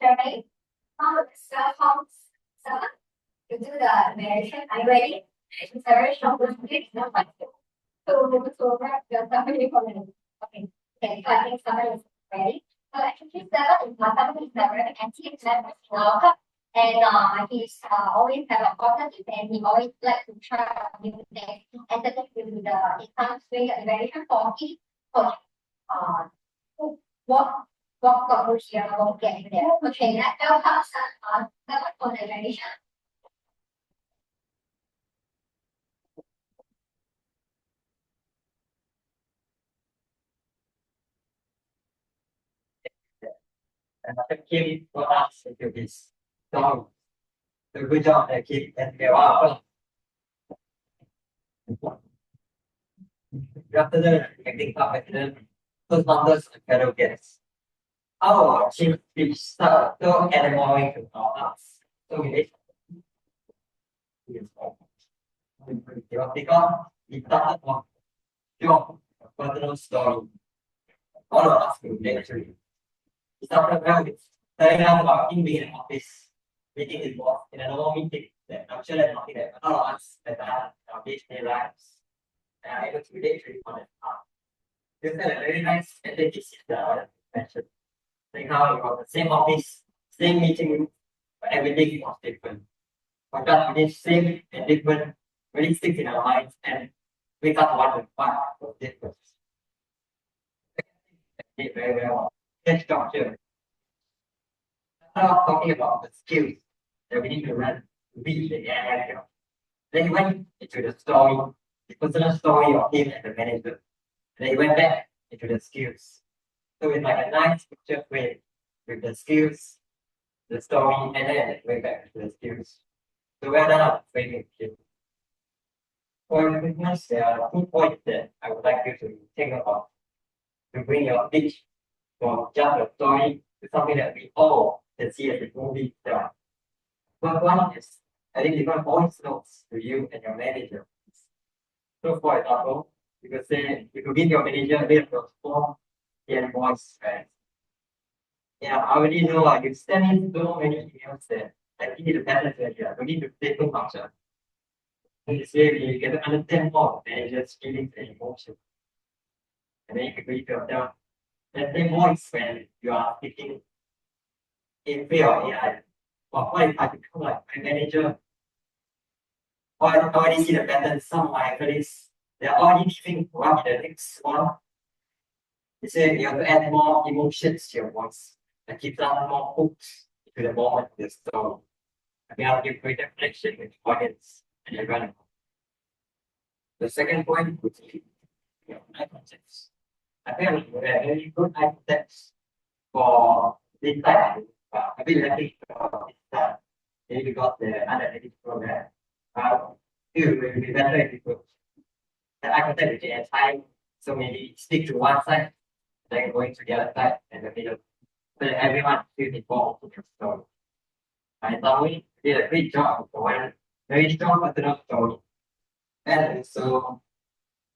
Jeremy, seven, to do the narration. Are you ready? It's a very short one, please. No question. So wrap your summary for me. Okay. Okay, so I think summary is ready. So actually, seven is my family member and team members in our club. And he's always have a positive and he always like to try new things. And that will be the enhanced way evaluation for each project. What goes here will get there. Okay, that helps us for the evaluation. And I came for us to this. So, the good job that keep and we are after the acting up at the Toastmasters and fellow guests. Our chief speech started so animating to our us. So we because we started on your personal story. All of us will actually. We started well with telling us about him being in an office, meeting his boss in a normal meeting that I'm sure that's nothing that all of us that are our day-to-day lives and are able to relate to it on that part. This is a very nice strategy that I mentioned. Like how you got the same office, same meeting room, but everything was different. But that within same and different really sticks in our minds and we can't want to find those differences. Did very well. Let's talk here. Now talking about the skills that we need to learn to reach the AI. Then he went into the story, the personal story of him and the manager. Then he went back into the skills. So it's like a nice picture frame with the skills, the story, and then went back to the skills. So well done on framing it. For improvements, there are 2 points that I would like you to think about to bring your pitch from just a story to something that we all can see as a movie itself. First one is adding different voice notes to you and your manager. So for example, you could say you could give your manager based on 4 voice, right? Yeah, I already know you send in so many emails that I need to balance it here. You need to take too much. In this way, you get to understand more of manager's feelings and emotions. And then you can read yourself. That same voice when you are speaking in field of AI. What if I become like a manager? Or I already see the pattern. Some of my colleagues, they're already living what in the next one. They say you have to add more emotions to your voice and keep some more hooks to the moment of the story. I think I'll give greater connection with the audience and everyone. The second point would be eye context. I think I'm very good eye context for this type. A bit lacking for this type. Maybe because the analytics program. It will be better if you could the eye contact with the entire. So maybe stick to one side, then going to the other side and the middle. So that everyone feels involved in the story. I thought we did a great job of providing very strong personal story. And also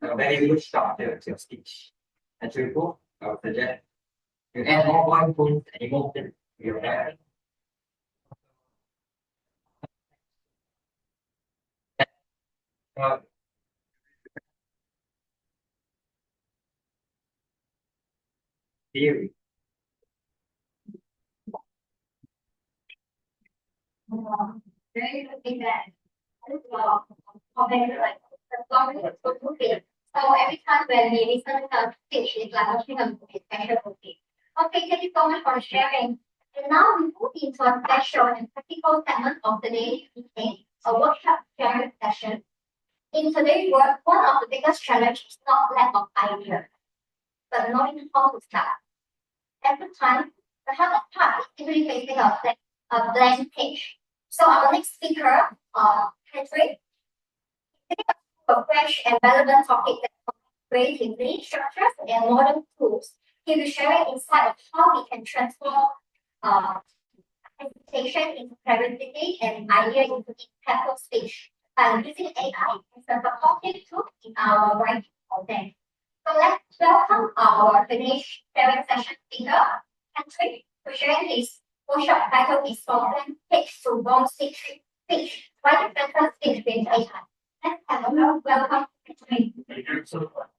a very good structure to your speech. And to improve, I would suggest you add more point points and emotion to your narrative. Uh, Theory. Very good feedback. Or maybe like the story is so moving. So every time when we listen to the speech, it's like watching a movie, special movie. Okay, thank you so much for sharing. And now we move into a special and practical segment of today's meeting, a workshop sharing session. In today's world, one of the biggest challenges is not lack of ideas, but knowing how to start. Every time, the hardest part is simply facing a blank page. So our next speaker, Patrick, a fresh and relevant topic that creatively structures and modern tools. He'll be sharing insight of how we can transform presentation into creativity and idea into impactful speech by using AI as a supportive tool in our writing content. So let's welcome our finished sharing session speaker, Patrick, to share his workshop title is Spoken Pitch to Bone Speech. Write a better speech with AI. Let's have a welcome, Patrick. Thank you so much.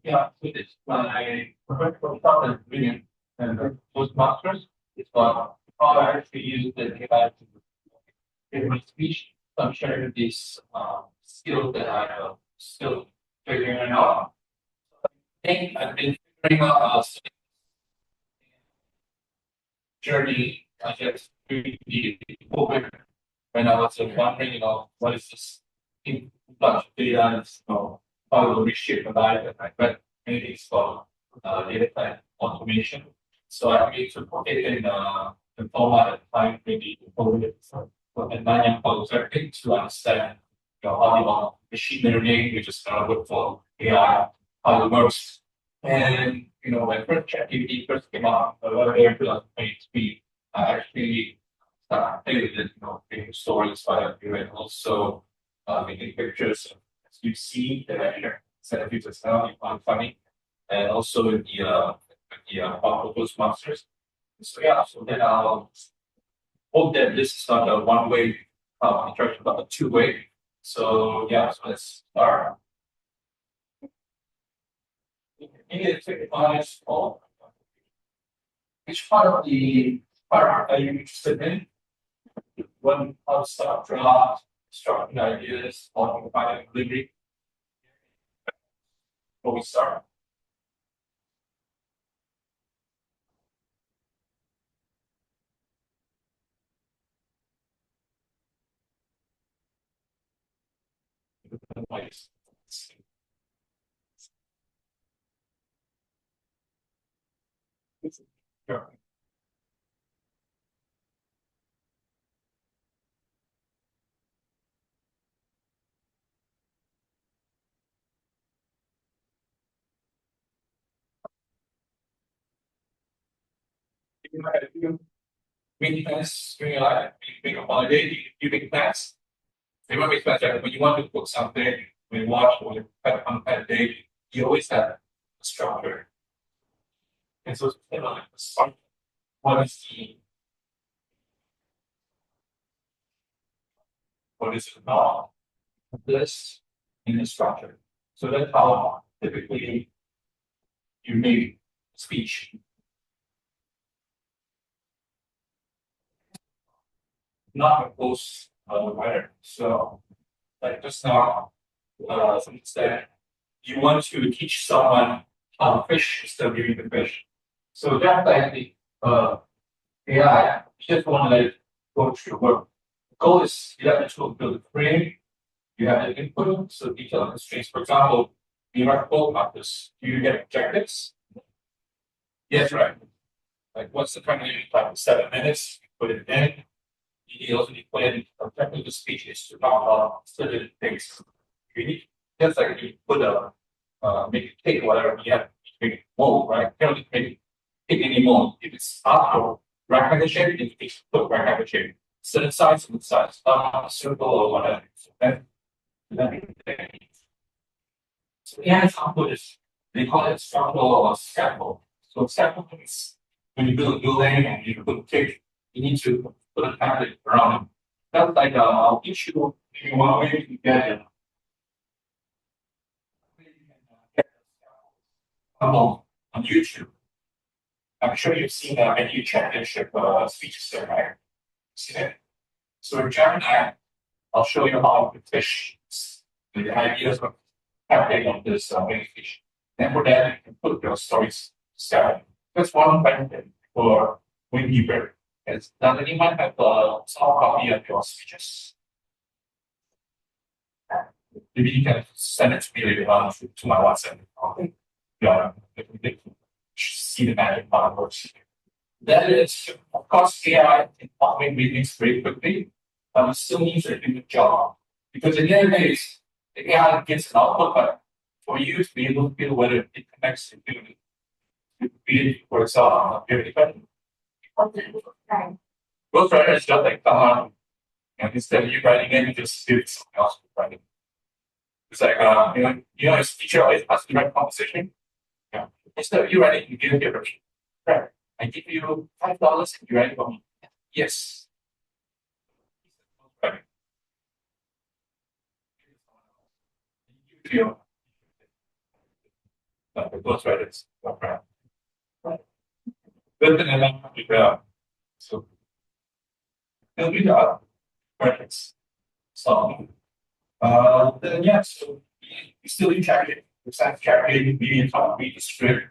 Yeah, so this my professional started brilliant and Toastmasters. It's about how I actually use the AI to give my speech. So I'm sharing this skill that I still figuring out. I think I've been figuring out journey, I guess, through the COVID when I was wondering, what is this influx of data and how it will reshape my life, and I read many things about data science automation. So I need to put it in the format at the time maybe COVID and Nanyang Polytechnic to understand how machine learning, which is kind of good for AI, how it works. And when first ChatGPT first came out, around 2023, I actually started playing with it, making stories by you and also making pictures. As you see that I sent a few just now, you find funny, and also in the Toastmasters. So yeah, so then I'll hope that this is not a one-way interaction, but a two-way. So yeah, so let's start. Honest, which part of the part are you interested in? When how to start draft, structuring ideas, modifying delivery. Before we start. Sure. Making plans during your life, make a holiday, you make plans. Everyone makes plans, right? When you want to book something, when you watch or you have a kind of day, you always have a structure. And so what is what is it about? This in the structure. So that's how typically you make speech. Not a close writer. So like just now, someone said you want to teach someone how to fish instead of giving the fish. So that's like the AI. You just want to let it go through work. The goal is you have the tool to build a frame, you have the input, so detailed constraints. For example, you write a code about this. Do you get objectives? Yes, right. Like what's the time limit? Like 7 minutes, put it in. You also need to put in objective to speech is to talk about certain things. You need just like you put a make it take whatever you have to make mode, right? You don't need to make it take any mode. If it's auto recognition, it takes quick recognition. Certain size, circle or whatever. So so AI output is they call it structural or scaffold. So scaffold is when you build a building and you put a cake, you need to put a template around it. That's like I'll teach you maybe one way to get it. On YouTube. I'm sure you've seen the menu championship speeches there, right? See that? So in Gemini, I'll show you how to fish the ideas of happening on this mini fish. And for that, you can put your stories together. That's one benefit for Winkeeper. Is that you might have a small copy of your speeches. Maybe you can send it to me later on to my WhatsApp. Okay. Yeah, see the magic part works. That is, of course, AI can automate meetings very quickly, but it still needs a human job. Because at the end of the day, the AI gets an output, but for you to be able to feel whether it connects to it for itself, very dependent. Ghostwriter is just like someone, and instead of you writing it, you just give someone else writing. It's like, as teacher always has to write composition. Yeah. Instead of you writing, you give your version. Right. I give you $5 and you write it for me. Yes. Right. You feel the ghostwriters. Right. But then so it'll be the projects. So then yeah, so you still in character. Besides character, maybe talk, read the script,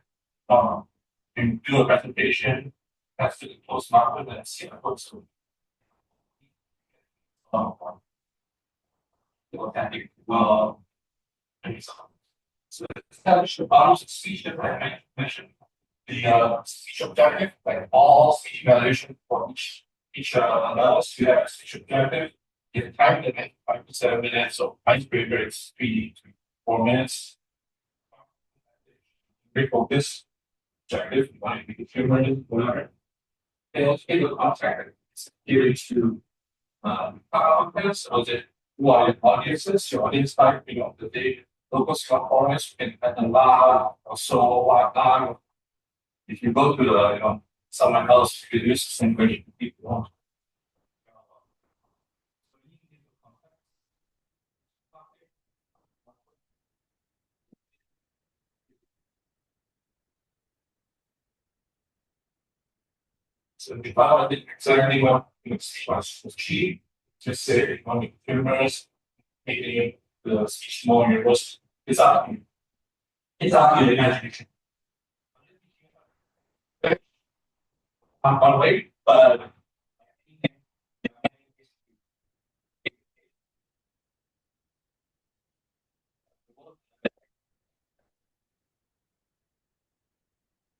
and do a presentation. That's to the Toastmaster and see how it goes. Authentic, so establish the bounds of speech that I mentioned. The speech objective, like all speech evaluation for each analysis, you have a speech objective. You have time limit 5 to 7 minutes. So icebreaker is 3 to 4 minutes. Very focus objective, you want to be humorous, whatever. And also the contact it's given to audience, or is it who are your audiences, your audience type, the local Scott forest can allow or so whatnot. If you go to the someone else, you use the same question people want. So if I did exactly what was cheap, just say on the humorous, making the speech more universal. It's up to you. It's up to your imagination. I'm on way, but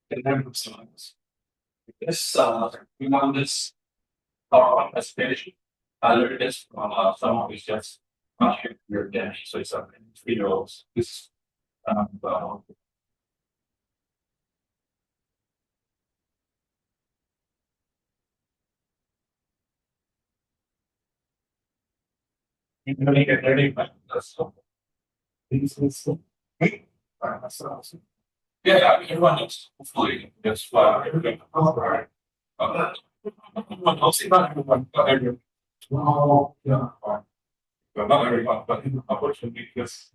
the number of songs. This we want this PowerPoint presentation. I learned this from someone who's just not here your day, so it's 3 year-olds. This you really get learning, but that's so. Yeah, everyone knows. Hopefully, that's why everything. Right. I'll see not everyone, but everyone. Well, yeah, fine. But not everyone, but unfortunately, because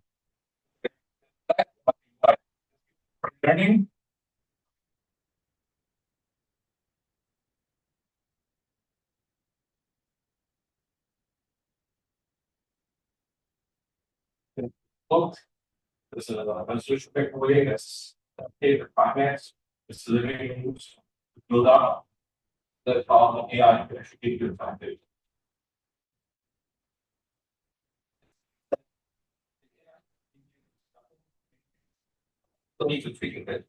learning. Look, this is a administration takeaway that's paper finance, it's living moves, build up. The problem AI can actually give you the foundation. Still need to tweak a bit.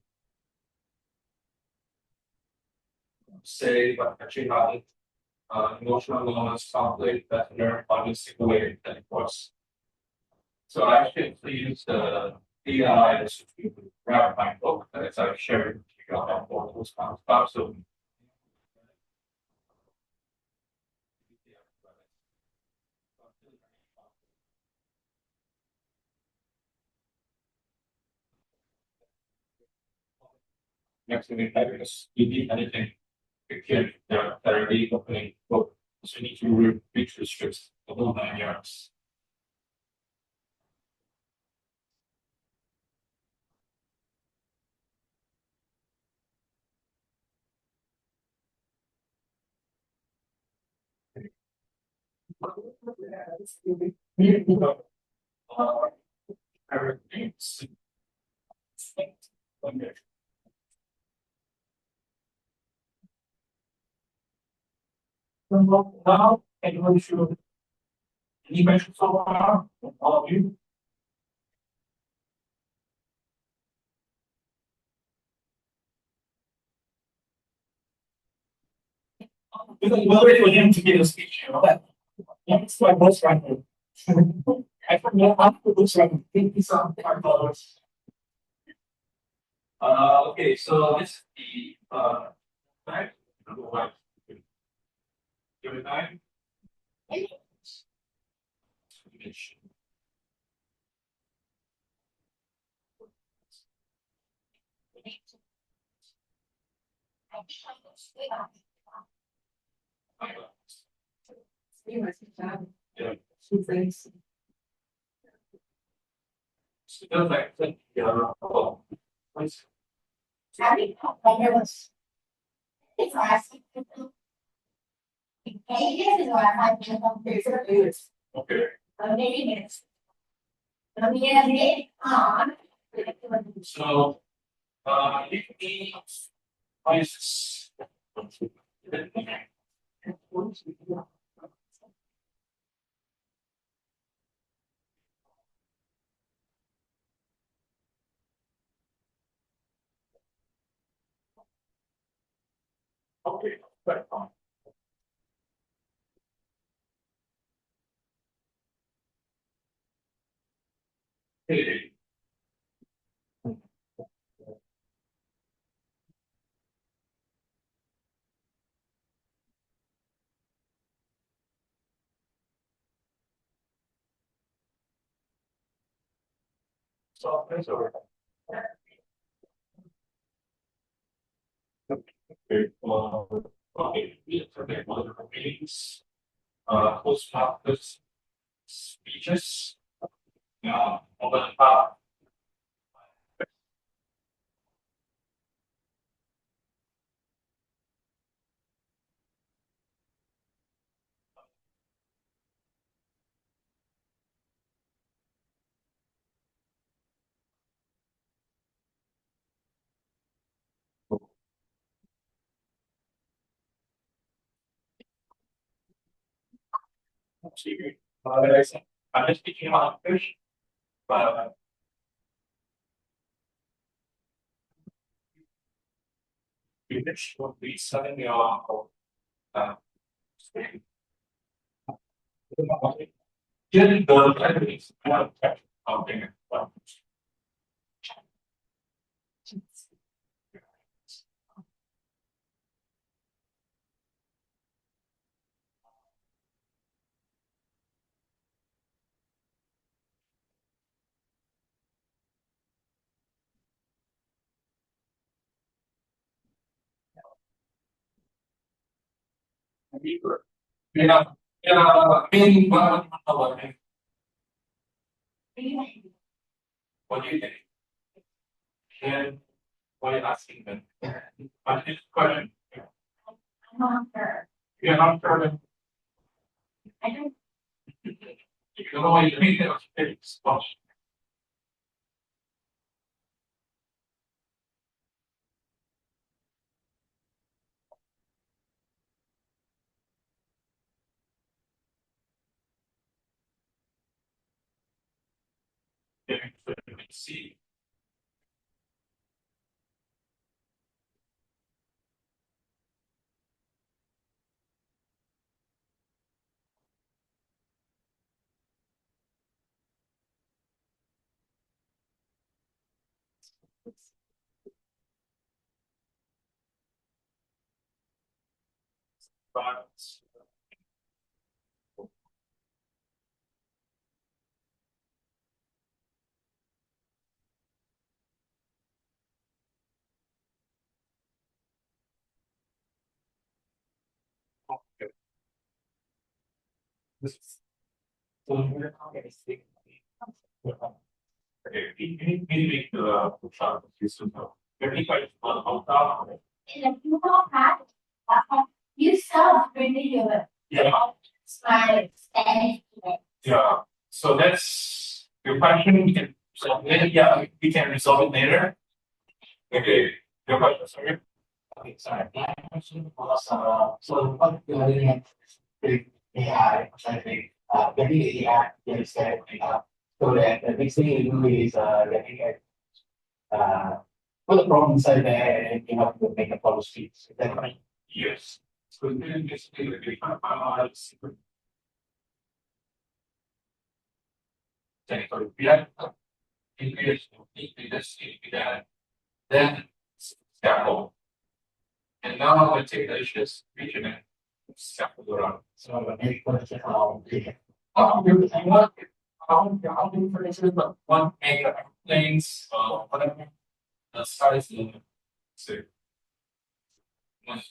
Say, but actually not emotional wellness, conflict, that learn on a single way that it was. So I actually use the AI to wrap my book that is I've shared with you on all those kind of stuff. So next thing is you need anything again that are the opening book. So you need to reach restrict the whole 9 yards. Everything's okay. Now, anyone should any questions so far? All of you? We'll wait for him to give a speech, you know, but that's my most friend. I forget how to lose like $50-some. Okay, so this is the knife. What? Give it time. Yeah. Still like oh, nice. Sorry, when there was. It's last. Pages is what I find. Okay. Maybe minutes. Let me get it on. So if the prices. Okay, right on. Hey. So that's over. Okay, okay, we have multiple meetings, Toastmaster speeches, over the top. I'm just speaking about fish, but fish would be selling your getting the enemies out of something. Yeah, maybe one what do you think? Can Why are you asking them? But this question, I'm not sure. you're not sure that I don't, you don't know what you mean, it's much. See. But okay. This is so we're not going to see. Okay, we make the shot of this now. Very quite on top. in a few more parts, you self renewable. Yeah. Smart, standing. Yeah, so that's your question. We can so yeah, we can resolve it later. Okay, your question, sorry. Okay, sorry. My question was, so what we are doing at with AI, I think, getting the AI to understand so that the next thing you do is getting it, put a problem inside there and you have to make a policy. Is that right? Yes. So then basically we technical react, increase, this, that, then scaffold. And now I take the issues, region and scaffold around. So the next question, how How do for instance, one anchor planes, whatever, the size of say, one,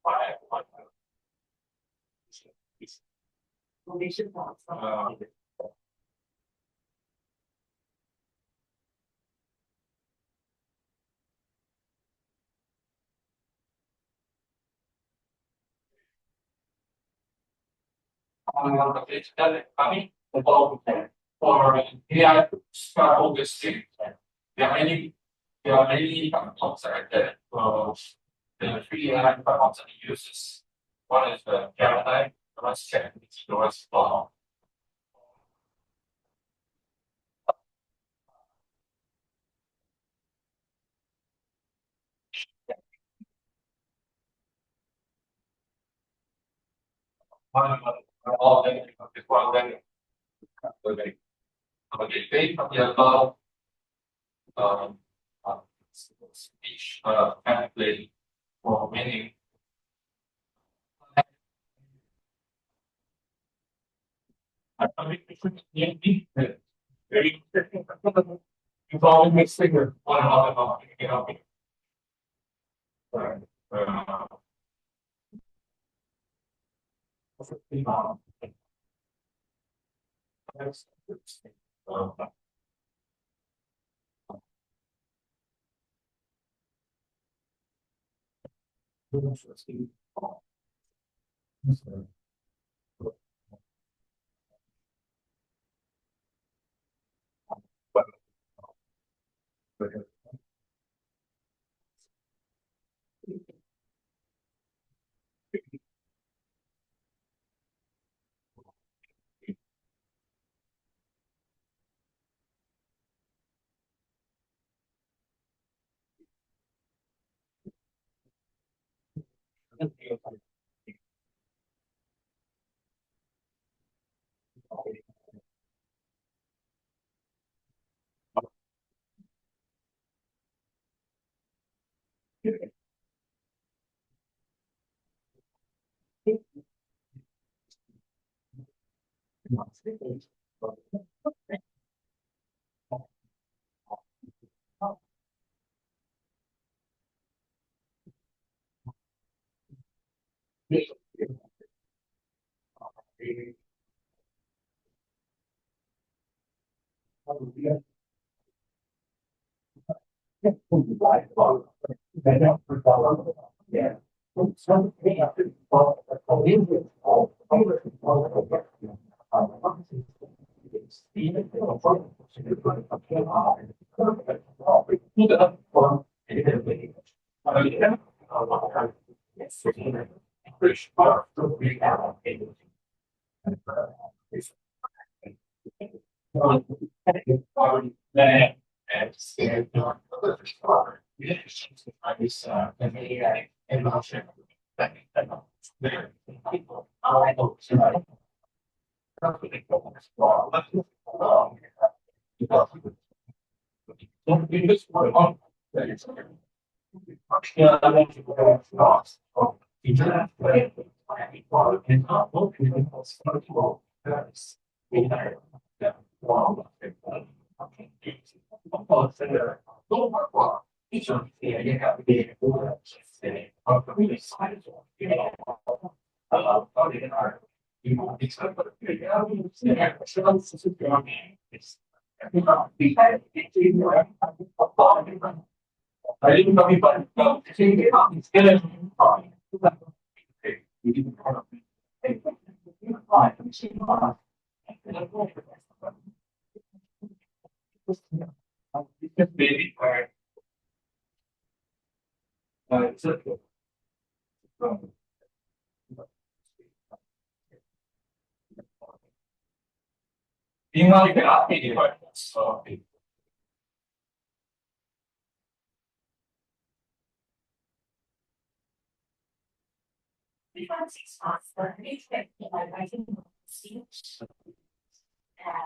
five, Foundation thoughts. on one of the that coming about for AI scaffold this thing. There are many platforms out there. The three AI platforms that it uses. One is the Gemini, the rest check, the rest one all of them is one of them. Okay, based on the above um, uh, speech template for many. I mean, it could be very you probably mix figure one another, you know. Uh, Yeah. Before 6 months, the expect like I think speech and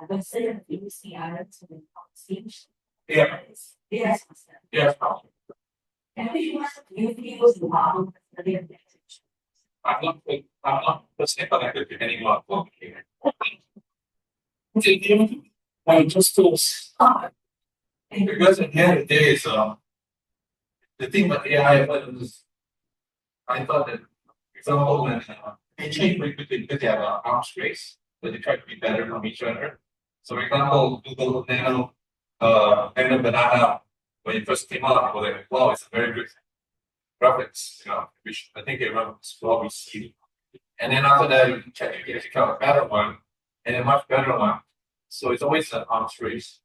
the same things the other to the speech. Yeah. Yes. Yes. And we must use the model for the advantage. I'm not personally connected to anyone. Just tools. Because at the end of the day, is the thing about AI was I thought that, for example, when they change very quickly because they have an arms race, but they try to be better from each other. So, for example, Google Nano Banana, when it first came out, people were like, wow, it's a very good graphics, which I think everyone was well received. And then after that, you can check if you become a better one, and a much better one. So it's always an arms race.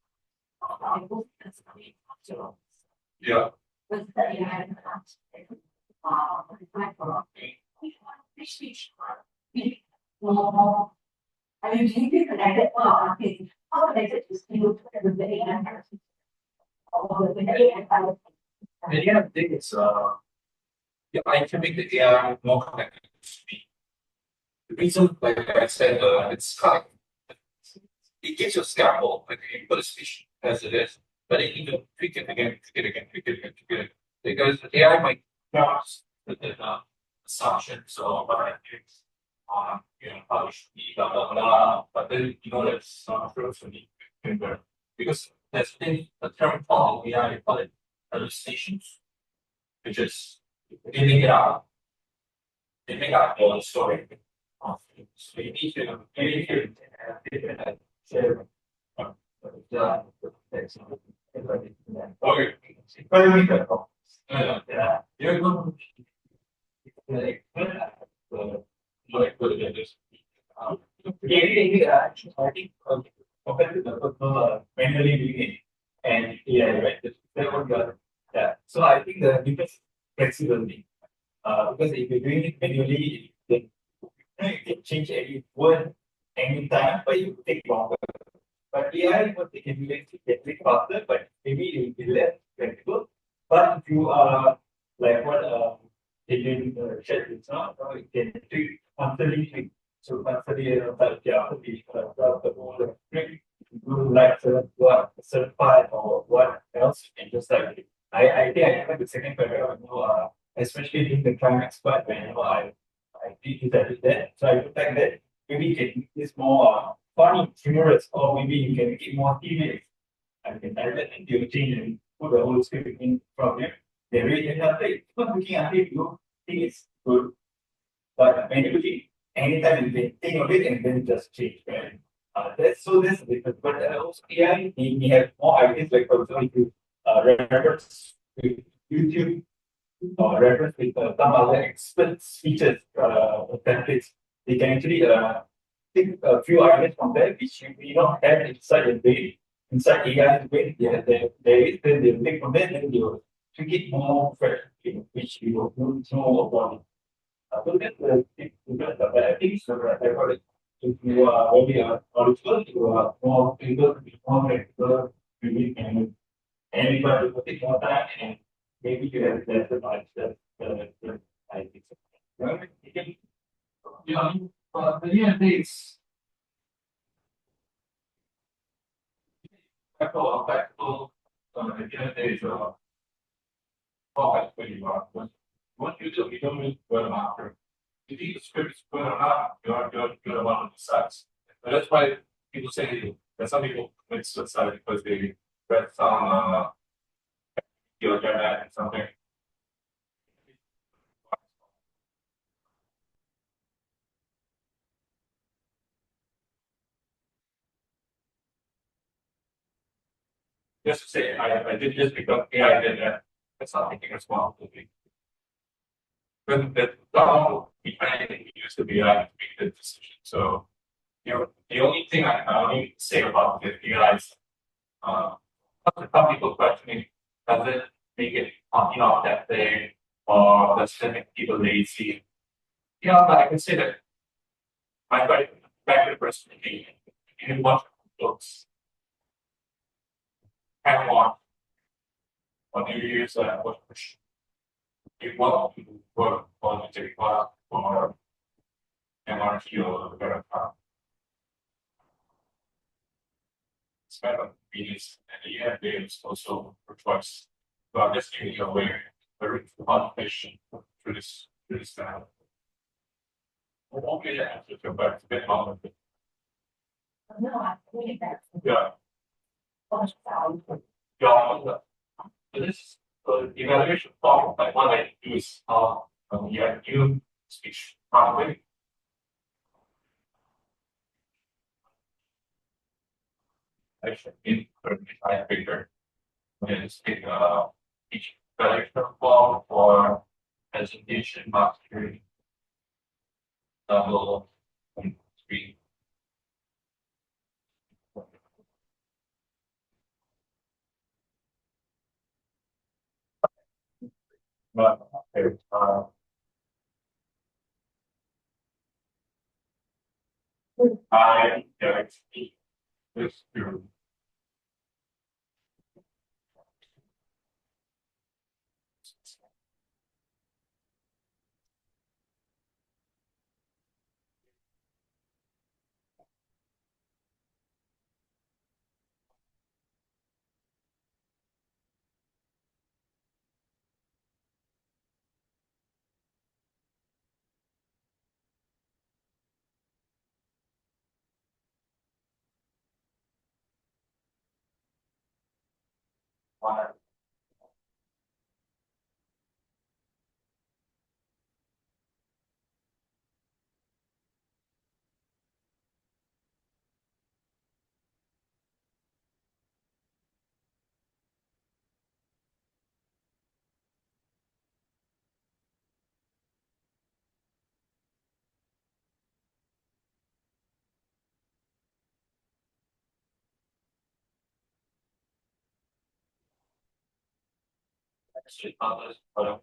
Yeah. I mean, do you think connected? Well, okay, how connected is you with the AI? And yeah, I think it's yeah, I can make the AI more connected to me. The reason, like I said, it's kind of it gives you a scaffold, like you put a speech as it is, but you need to tweak it again, tweak it again, tweak it again, tweak it again. Because the AI might cross certain assumptions or what I think how it should be, blah blah blah. But then that's not true for me. Because there's a term called in AI, we call it hallucinations, which is they make it up. They make up all the story. So you need to different okay. Yeah, you're going I think compared to the personal manually doing it and yeah, right? That one yeah. So I think the biggest flexibility. Because if you're doing it manually, then you can change any word anytime, but it will take longer. But AI, what they can do is they can click faster, but maybe it will be less flexible. But if you are like what Adrian shared with now, you can tweak constantly tweak. So constantly like the whole trick, do like certified or what else you can just like I think I like the second paragraph, especially during the climax part when I did that. So I put like that. Maybe you can make this more funny, humorous, or maybe you can make it more serious. I can type that into your change and put the whole script in from here. They read it after it. Not looking at it, you think it's good. But manually, anytime you can think of it and then just change, right? That's the difference. But also AI, we have more ideas. Like for example, if you reference with YouTube or reference with some other experts features templates. They can actually take a few ideas from there which you may not have inside your brain, inside AI's brain. Yeah, then they'll take from there, then they'll tweak it more fresh, which you will know about it. So that's the tip to that. But I think so that if you are very knowledgeable, you are more able to be more practical, you can anybody will take more time and maybe you have lesser knowledge that I think so. Right? Yeah, but the end is back to the end is always when you are what you do, you don't need word marker. You think the script is good or not, you're the one who decides. And that's why people say that some people commit suicide because they read some your internet and something. Just to say I did this because AI did that. That's not taking responsibility. But the law behind it used to be AI to make the decision. So the only thing I only say about the AI is some people questioning does it make it that big or does it make people lazy? Yeah, but I can say that my back to person you watch books have one or you use what you want to work on the technical or MRT or whatever. It's kind of convenience and the end there is also for choice. So I'm just giving you aware very automation through this style. I won't get an answer to but it's a bit long. No, I think that's Yeah. much value. Yeah. This evaluation form, like what I do is yeah, new speech pathway. I should in I figure when it's take each evaluation form for presentation mastery level 3. But I get this through. One shit others, but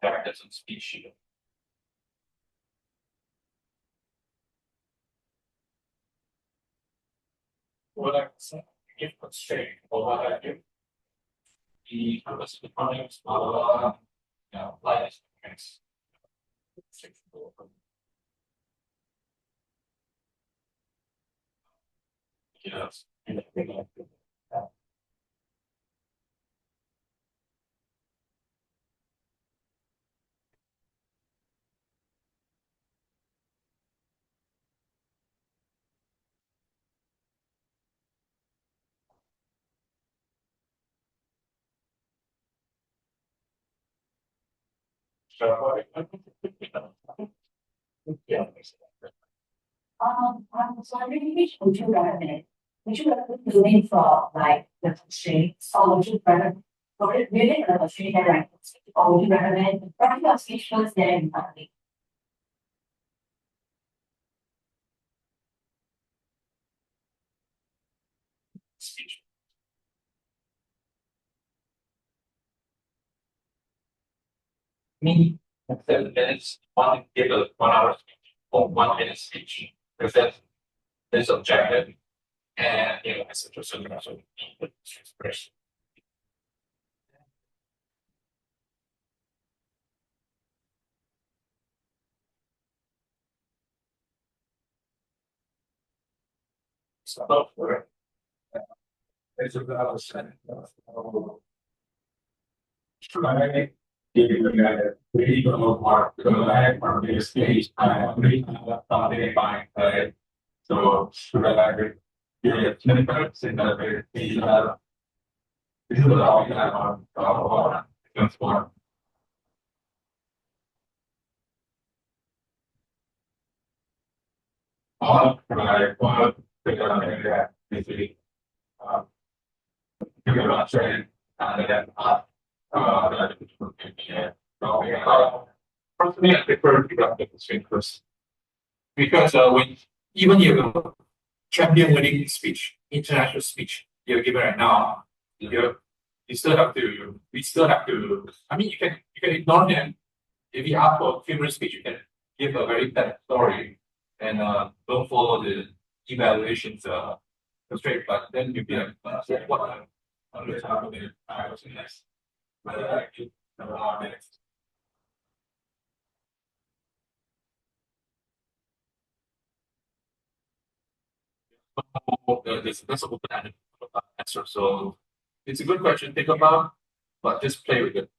that doesn't speak sheet. What I say, give constraint or what I give the purpose of the project apply this Yes. Yeah. So I really wish would you recommend? Would you recommend doing for like the constraints, or would you recommend for it really the constraint that like, or would you recommend writing your speech first then something? Speech. Me, 7 minutes, give a 1 hour speech or 1 minute speech. Because that's objective and it's a person also expression. So for it's about try really go apart because I have one big stage. I really thought they find so should I get 20 minutes in the this is what I have on against one. One figure out that basically figure out training and then personally I prefer to grab the constraint first. Because when even you champion winning speech, international speech you're given right now, you still have to we still have to I mean you can ignore them. If you ask for humorous speech, you can give a very bad story and don't follow the evaluations constraint, but then you'll be like, what this happening? I was next. But actually next. That's an open-ended answer. So it's a good question to think about, but just play with it.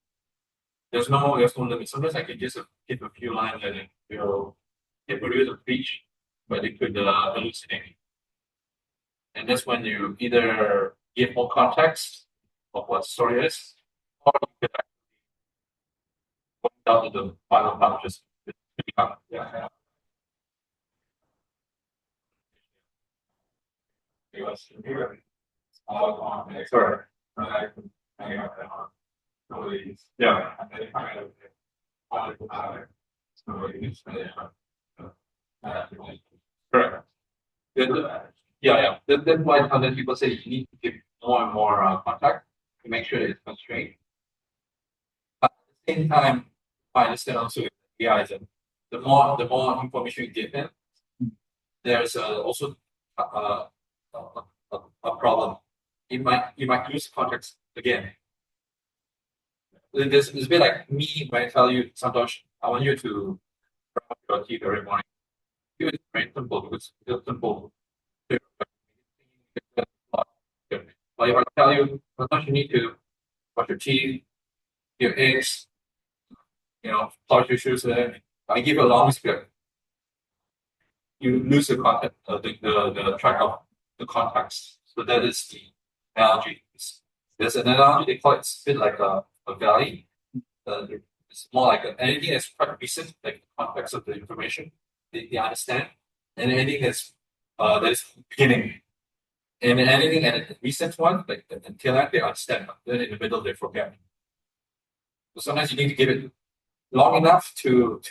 There's no limit. Sometimes I can just give a few lines and they produce a speech, but they could hallucinate. And that's when you either give more context of what the story is, or you can go down to the final part, just yeah. It was all on the sorry. Yeah. Correct. Yeah. That's why other people say you need to give more and more contact to make sure it's constrained. But at the same time, I understand also AI is the more information you give them, there's also a problem. You might lose context again. It's a bit like me when I tell you, Santosh, I want you to brush your teeth every morning. It's very simple because it's simple. But if I tell you, Santosh, you need to brush your teeth, your eggs, polish your shoes, and I give you a long script. You lose the content, the track of the context. So that is the analogy. There's an analogy they call it, it's a bit like a valley. It's more like anything that's quite recent, like the context of the information, they understand, and anything that's beginning, and anything at a recent one, like the tail end, they understand. Then in the middle, they forget. So sometimes you need to give it long enough to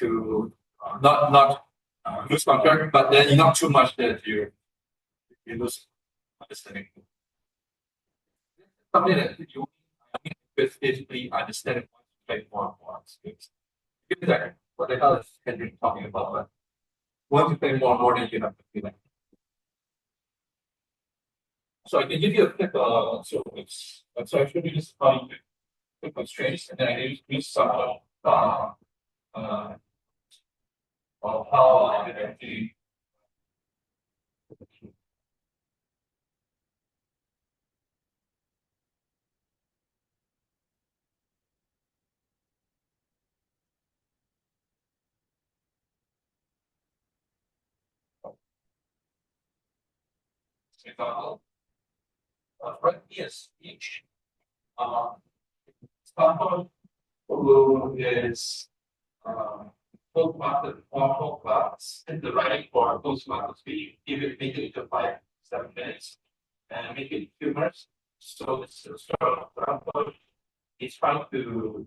not lose contact, but then not too much that you lose understanding. Something that you basically understand like more and more. Give that what the hell is Henry talking about? But once you play more and more, then you have to feel like. So I can give you a quick so it's so I should be just how you quick constraints, and then I use some of how I can actually example, write me a speech. Someone who is Toastmaster formal class in the writing for a Toastmaster speech, give it, make it into 5-7 minutes, and make it humorous. So it's sort of he's trying to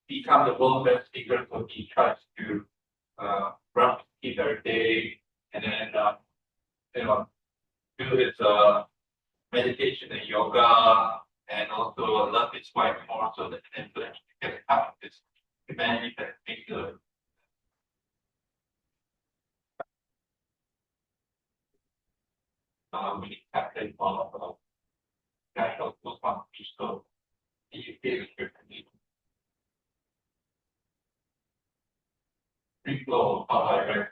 become the world best speaker, so he tries to run his every day and then do his meditation and yoga and also love his wife more so that he can get out of this humanity that make good. We calculate all of the national schools on each school. The UK is free flow of right.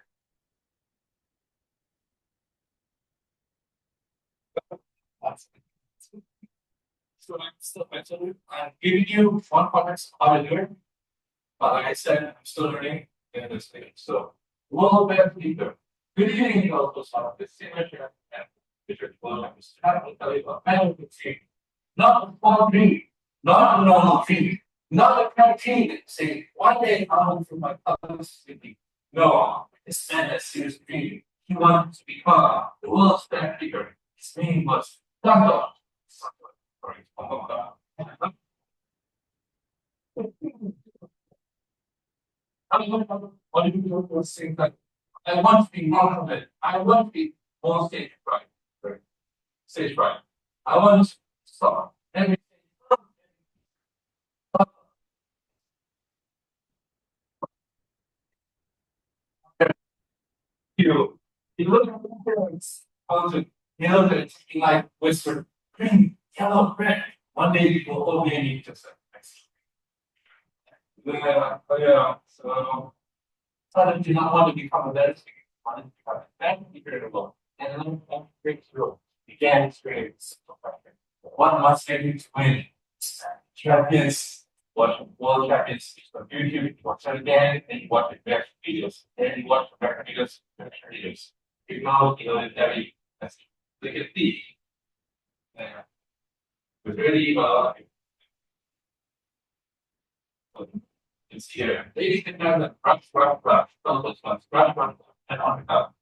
So I'm giving you one context of how to do it. But like I said, I'm still learning in this thing. So world best leader. Good evening, you also saw the signature and Richard Williams. I will tell you about management tree. Not a small tree, not a normal tree, not a kind of tree that say one day I'll from my cousin's sleeping. No, this man has serious dream. He wanted to become the world's best leader. His name was Dr. Sorry, what do you do for saying that I want to be more of it. I want to be more stage right. Stage right. I want to stop everything. You look at the parents, you know that it's like whisper, green, yellow, red. One day you will only need to say, yeah, so suddenly do not want to become a better speaker, wanted to become a better speaker alone. And then breaks through. Began experience. One must get you to win. Champions, watch world champions on YouTube, you watch it again, and you watch the back videos, then you watch the back videos, You know, it's very look at the it's really it's here. Ladies and gentlemen, brush, don't those ones, brush, and on the top.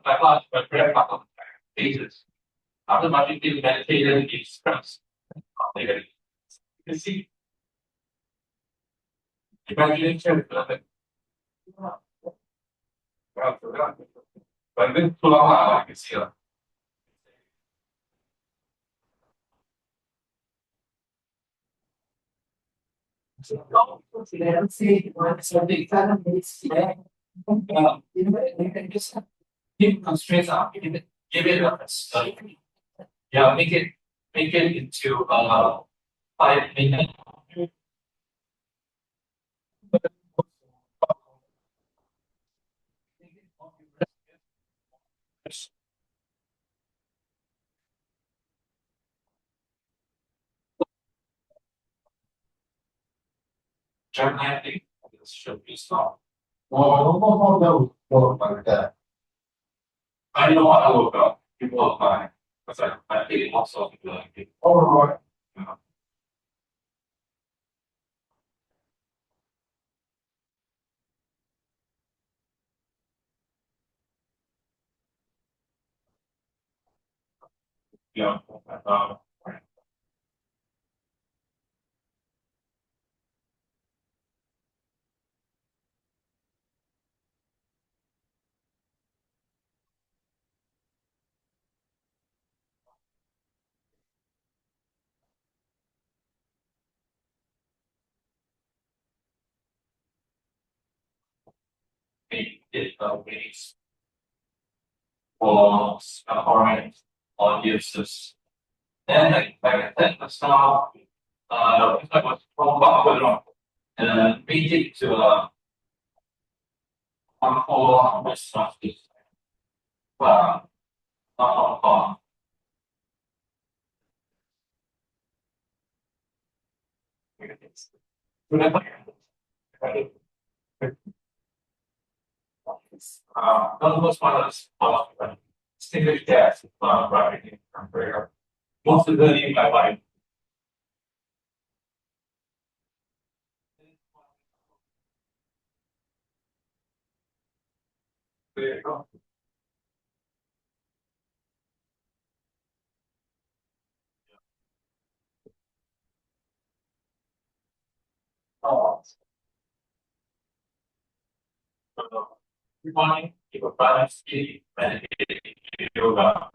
My last, but very couple of phases. After much you meditated, you stress. You can see imagination. But this too long, I can see it. You can just give constraints up, give it a study. Yeah, make it into 5 minutes. Gemini, I think this should be stopped. Oh, no, like that. I know I will go. People are fine. Because I think also like it. Oh, right. Yeah. It ways for foreign audiences. Then like I said, the style I was from Whampoa and made it to Whampoa restaurant. But not Hong Kong. None of those pilots distinguish gas writing from prayer. Most of the in my life. There you go. Oh. Good morning, keep a balance, sleep, meditate, yoga.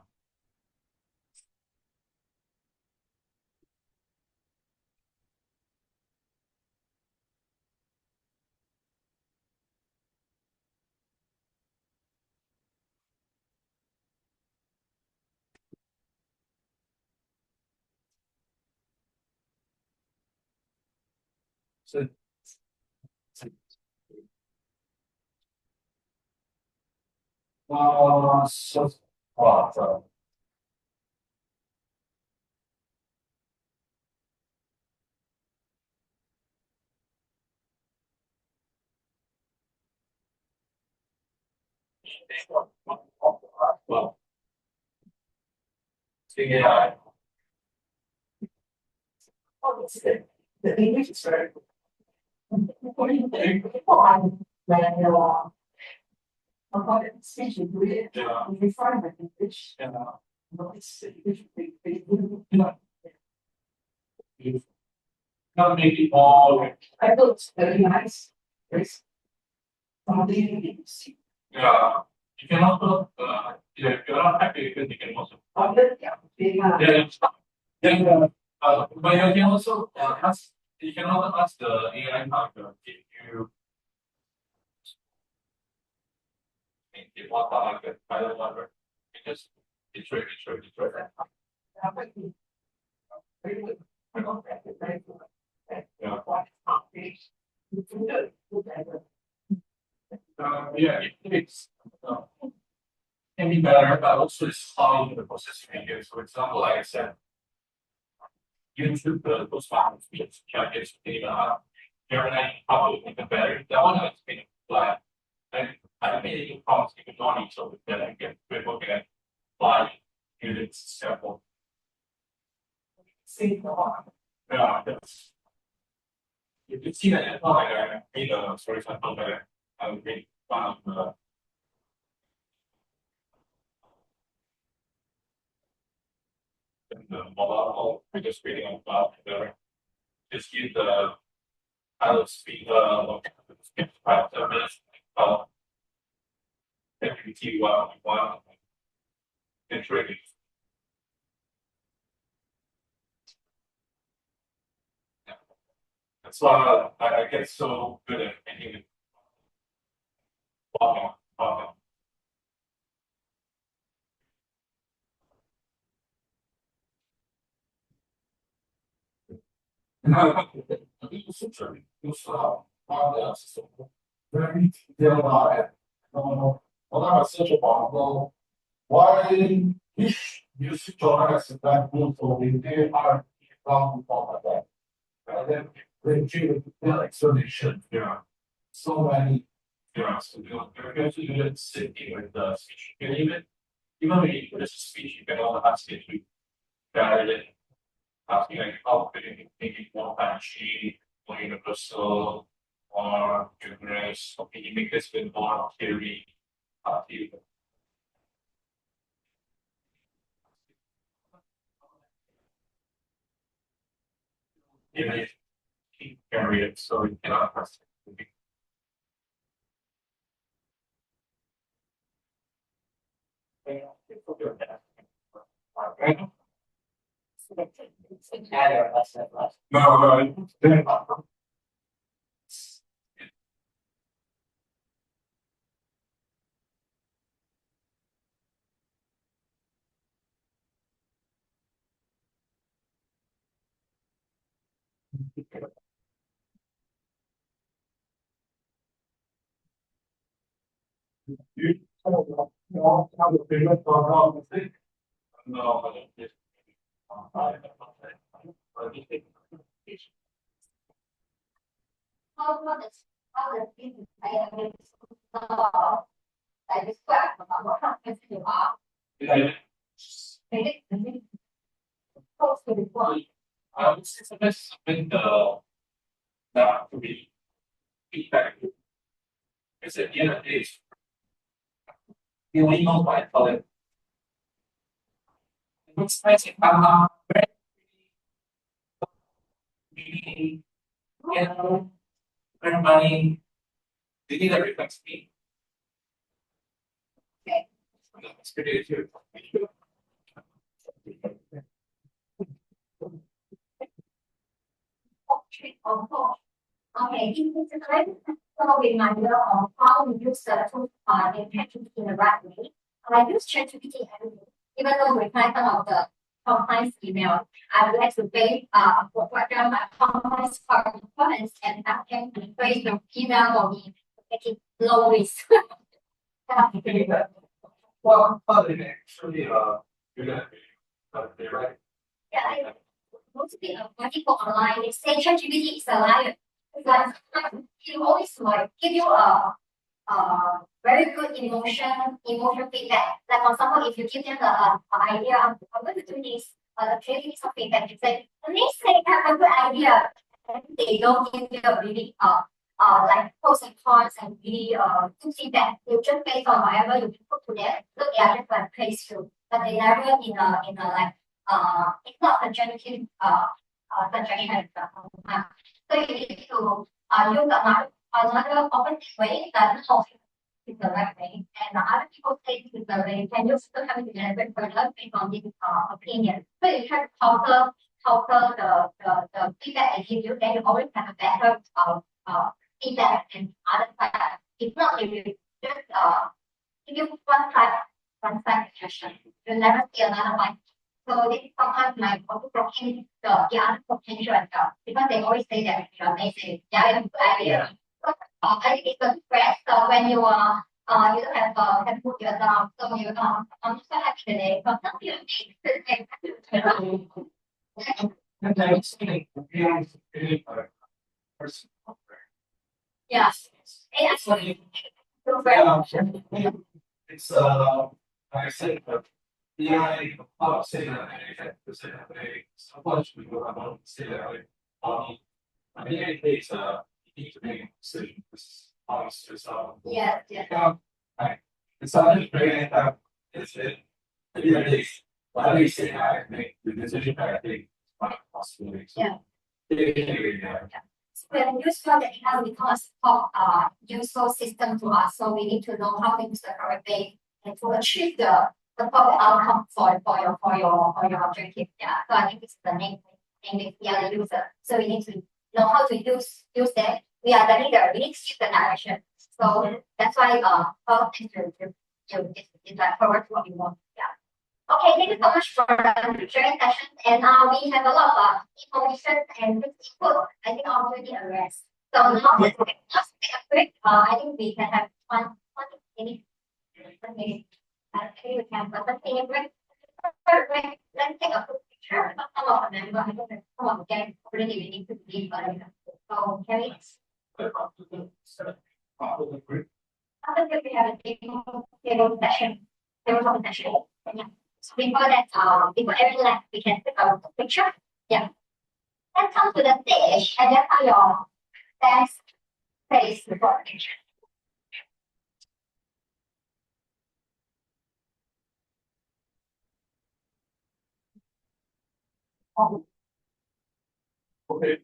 So, so what? Well, yeah. Oh, it's good. The English is very good. When about speech is really Yeah. refine my English. Yeah. No, it's English. Yeah. You gotta make it all. I thought it's very nice. It's something you see. Yeah. You can also, if you're not happy with it, you can also. Yeah, yeah. Yeah. Yeah. But you can also ask. You can also ask the AI partner if you think you want like a pilot level. Because it's right. Very good. I don't think it's very good. Yeah. You can do it. Yeah, it's can be better, but also it's how the process you make it. So, for example, like I said, YouTube, those files, which can get Gemini, probably even better. That one has been flat. And I made it promise you don't need so that I get good look at why units sample. See the one. Yeah, that's you can see that it's not like I made a for example that I made the model I just reading on cloud there. Just use the pilot speed skip 5 7 minutes MPT one and trading. That's why I get so good at making it walking. Very detailed about it. Well, I'm such a bottle. Why you should join us at that group so they are from that. And then when you like so they should, so many so you're going to do it sitting with the speech. You can even when you put a speech, you can also ask it to vary it, asking like how could you make it more punchy, more universal, more humorous, or can you make this with more theory? Even if you carry it, so you cannot pass it. No, no. You have a payment for the thing? No, I don't. how the business like describe about what kind of person you are. Yeah. Maybe close to the point. I would say something that to be feedback. Because at the end of the day, you only know by talent. It's nice if I'm very, you know, earn money. They need that reflects me. Okay. That's pretty good. Okay, in this kind of reminder of how we use the tool in ChatGPT in the right way. I use ChatGPT every day. Even though we reply some of the compliance email, I would like to base program my compliance performance and I can create the email for me to make it low risk. Well, they actually do that. They're right. Yeah, I mostly when people online, they say ChatGPT is a liar. It's like he always like give you a very good emotion feedback. Like for example, if you give them the idea, I'm going to do this, the creative piece of feedback, you say, and they say have a good idea, and they don't give you a really like pros and cons and really good feedback. You just based on whatever you put to them, so they are just like praise you, but they never in a like it's not a genuine suggestion. So you need to use another open way that not is the right way, and other people say this is the way, and you still have to generate further based on this opinion. So you try to counter the feedback they give you, then you always have a better feedback and other side. If not, if you just give you one side suggestion, you'll never see another one. So this sometimes my blocking the other potential as well, because they always say that you're amazing, yeah, it's a good idea. So, I think it's a stress. So when you you don't have put yourself, so you I'm so happy today. But not you And I was thinking, person. yes. It's like, it's like I said, but I would say that I have to say that so much people I don't say that I mean, it's you need to make a decision. This honest yourself. Yes, yes. It's not just very it's it. It is. But I say I make the decision I think my possibility. Yeah. Yeah. When useful the AI becomes useful system to us, so we need to know how to use the correct way and to achieve the perfect outcome for your objective. Yeah. So I think it's the main thing we are the user. So we need to know how to use them. We are the leader, we need to shift the direction. So that's why all things is like forward to what we want. Yeah. Okay, thank you so much for the sharing session. And we have a lot of information and input. I think I'll really address. So now let's take a break. I think we can have one minute. I think we can have a break. Let's take a quick picture. Some of them, I think some of them already we need to leave. So can we? After that, we have a table session. Yeah. So before that, before every lab, we can take a picture. Yeah. Then come to the stage and then put your best face before the picture. Okay.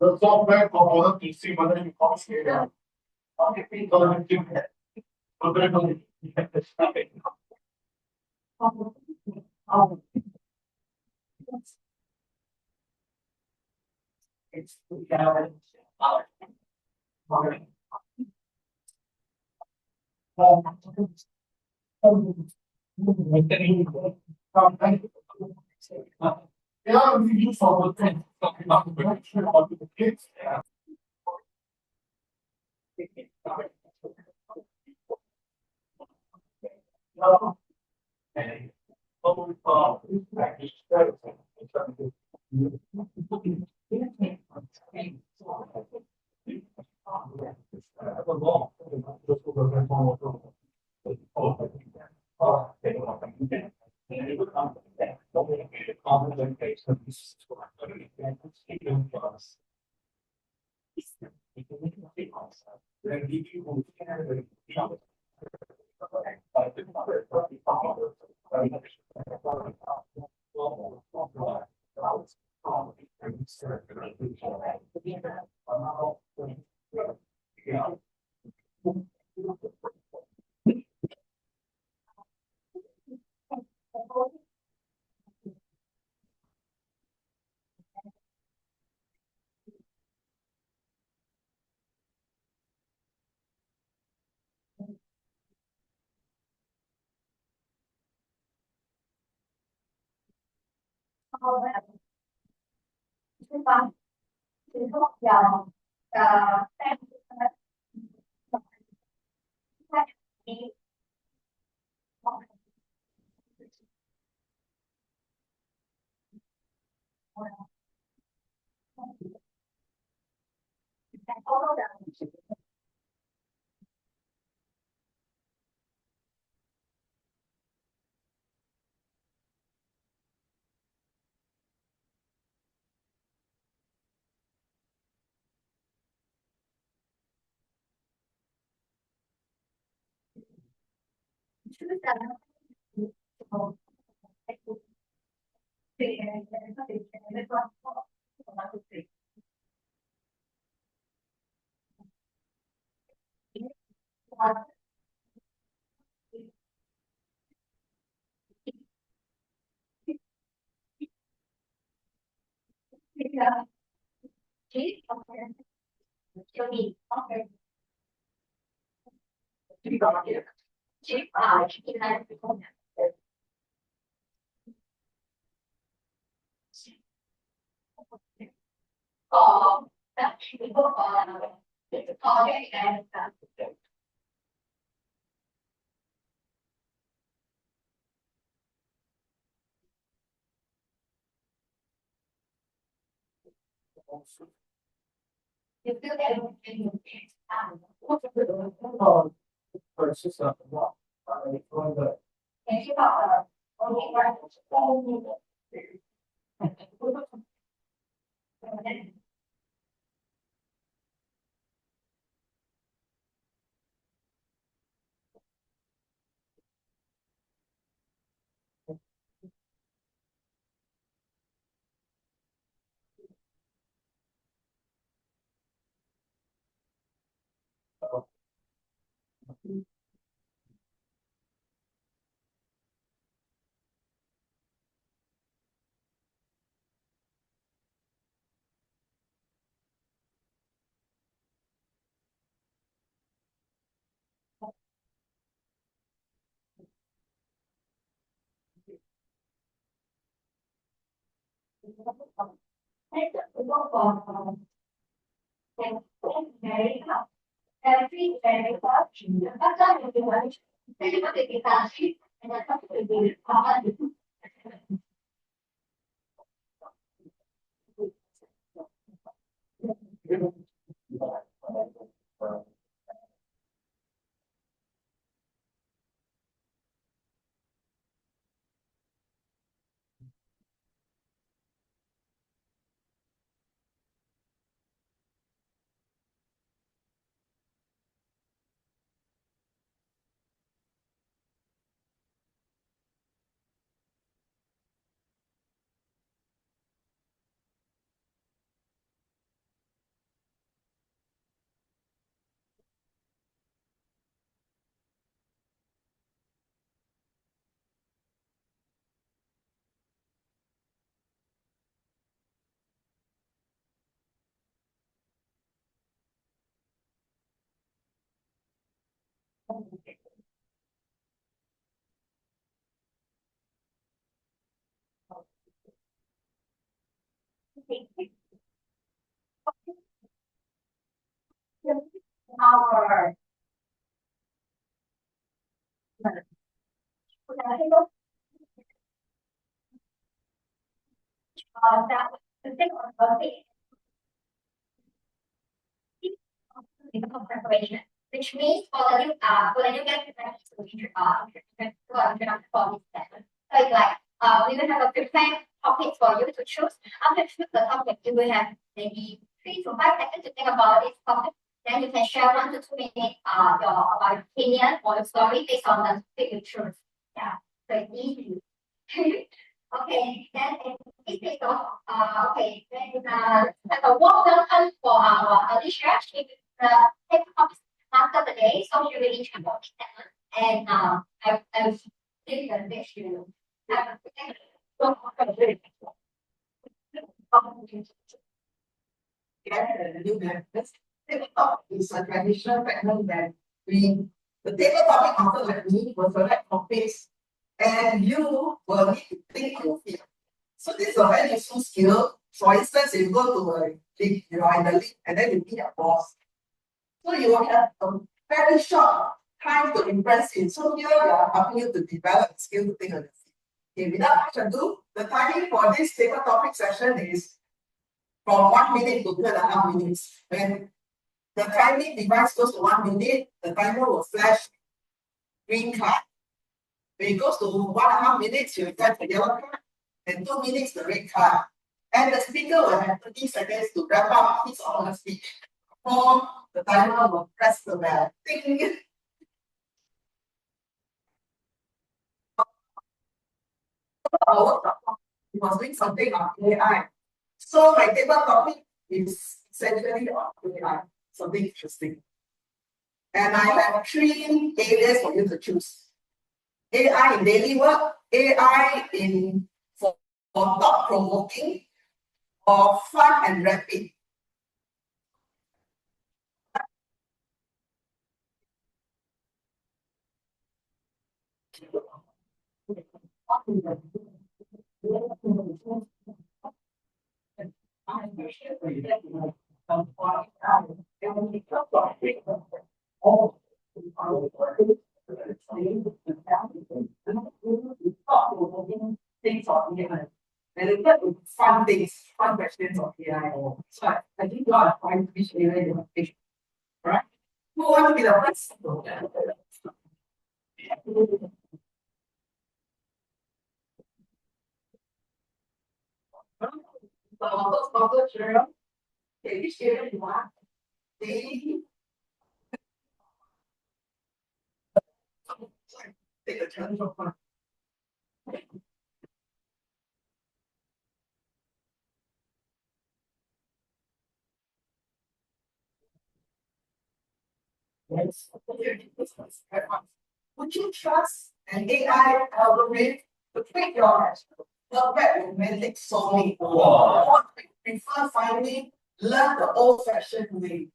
The software component to see whether you pass it. Okay, so you can. So they're going to get this stuff. It's yeah, we use all the things talking about the kids. And the work for very tough. Every very tough. But then you want to take it out, and then have to be hard. Our that the thing on the preparation, which means for the new guys to introduction for this session. So it's like we will have a prepared topics for you to choose. After choose the topic, you will have maybe 3 to 5 seconds to think about this topic. Then you can share 1 to 2 minutes your opinion or your story based on the topic you choose. Yeah, so it's easy. Okay, then in this case, okay, then have a warm welcome for our Alicia. She is the tech master today, so she will introduce them. And I will give the next to Is a traditional pattern that the table topic after like me will select topics and you will need to think on your feet. So this is a very useful skill. For instance, you go to a league, you are in the league, and then you meet your boss. So you will have a very short time to impress him. So here we are helping you to develop skill to think on your feet. Okay, without much ado, the timing for this table topic session is from 1 minute to 2.5 minutes. When the timing device goes to 1 minute, the timer will flash green card. When it goes to 1.5 minutes, you touch the yellow card, and 2 minutes the red card. And the speaker will have 30 seconds to wrap up his or her speech before the timer will press the bell. Ding! He was doing something on AI. So my table topic is essentially on AI, something interesting. And I have 3 areas for you to choose. AI in daily work, AI in for thought-provoking, or fun and rapid. Things on AI. And it's fun things, fun questions on AI. So I think you are trying to which area you want to take. Right? Who wants to be the first? Okay, which area you want? Take a challenge of fun. Yes. Would you trust an AI algorithm to pick your perfect romantic soulmate? Or prefer finally learn the old-fashioned way?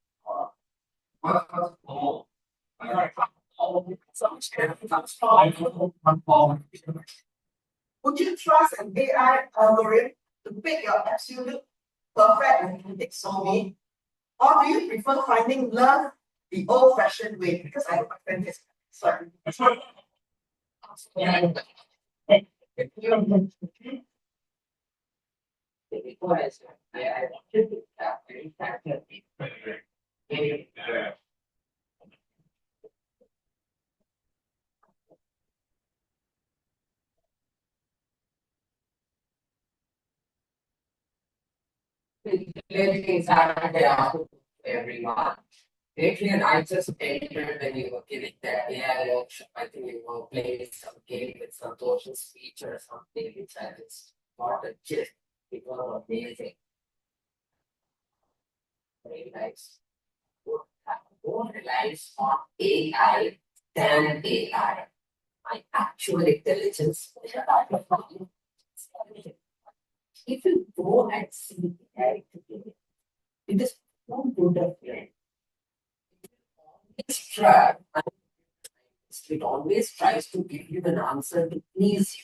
Would you trust an AI algorithm to pick your absolute perfect mathematics solving? Or do you prefer finding love the old-fashioned way? Because I know my friend is sorry. Before I start, I wanted to have very factor clearly Saturday after everyone. Adrian, I just entered when you were giving that AI option. I think you were playing some game with Santosh's speech or something, which I just got a gist. It was amazing. Very nice. More relies on AI than AI. My actual intelligence. If you go and see AI today, it is no good of it. It's try. It always tries to give you an answer to please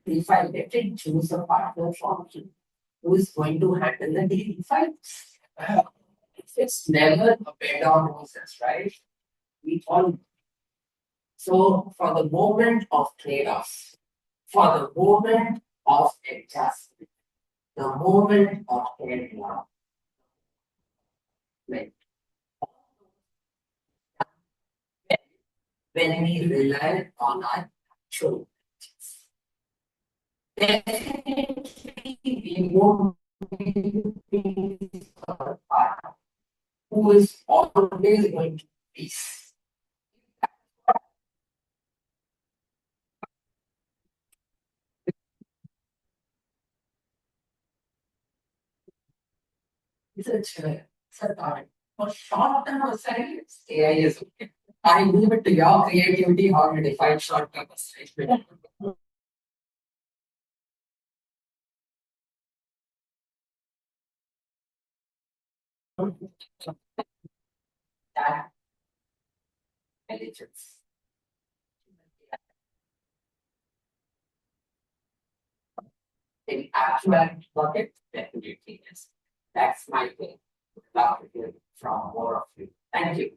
you. If I let it choose a partner from you who is going to handle the daily fights, it's never a bed on roses, right? We all. So, for the moment of trade-offs, for the moment of adjustment, the moment of deadlock, when we rely on our actual definitely we won't be a partner who is always going to be. It's a time. For short term assignment, AI is okay. I leave it to your creativity how you define short term assignment. That intelligence. In actual bucket, definitely yes. That's my thing. Love to hear from more of you. Thank you.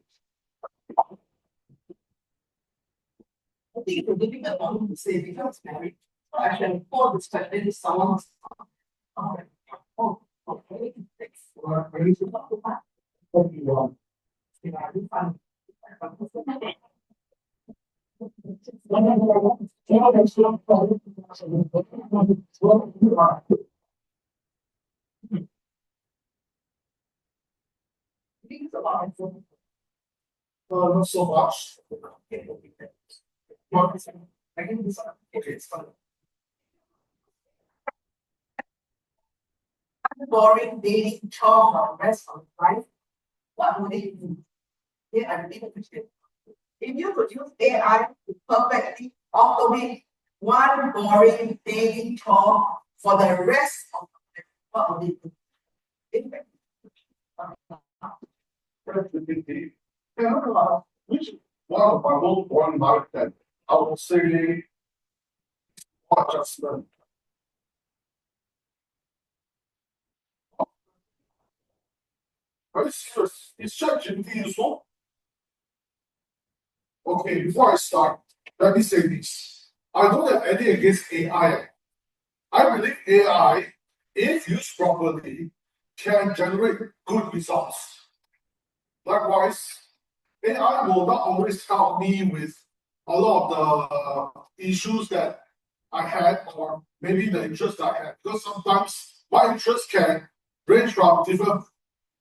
I think the difficult one to say becomes married. Actually, for this question is someone's. Oh, okay. Thanks for raising up the fact. What do you want? I do find. Not so much. I think this okay, it's fun. Boring daily chore for the rest of life. What would it be? Here I repeat the question. If you could use AI to perfectly automate one boring daily chore for the rest of the life, what would it be? That's the big deal. Which one of my most boring life that I would say adjustment. Very serious. Is ChatGPT useful? Okay, before I start, let me say this. I don't have anything against AI. I believe AI, if used properly, can generate good results. Likewise, AI will not always help me with a lot of the issues that I had, or maybe the interest I had, because sometimes my interest can range from different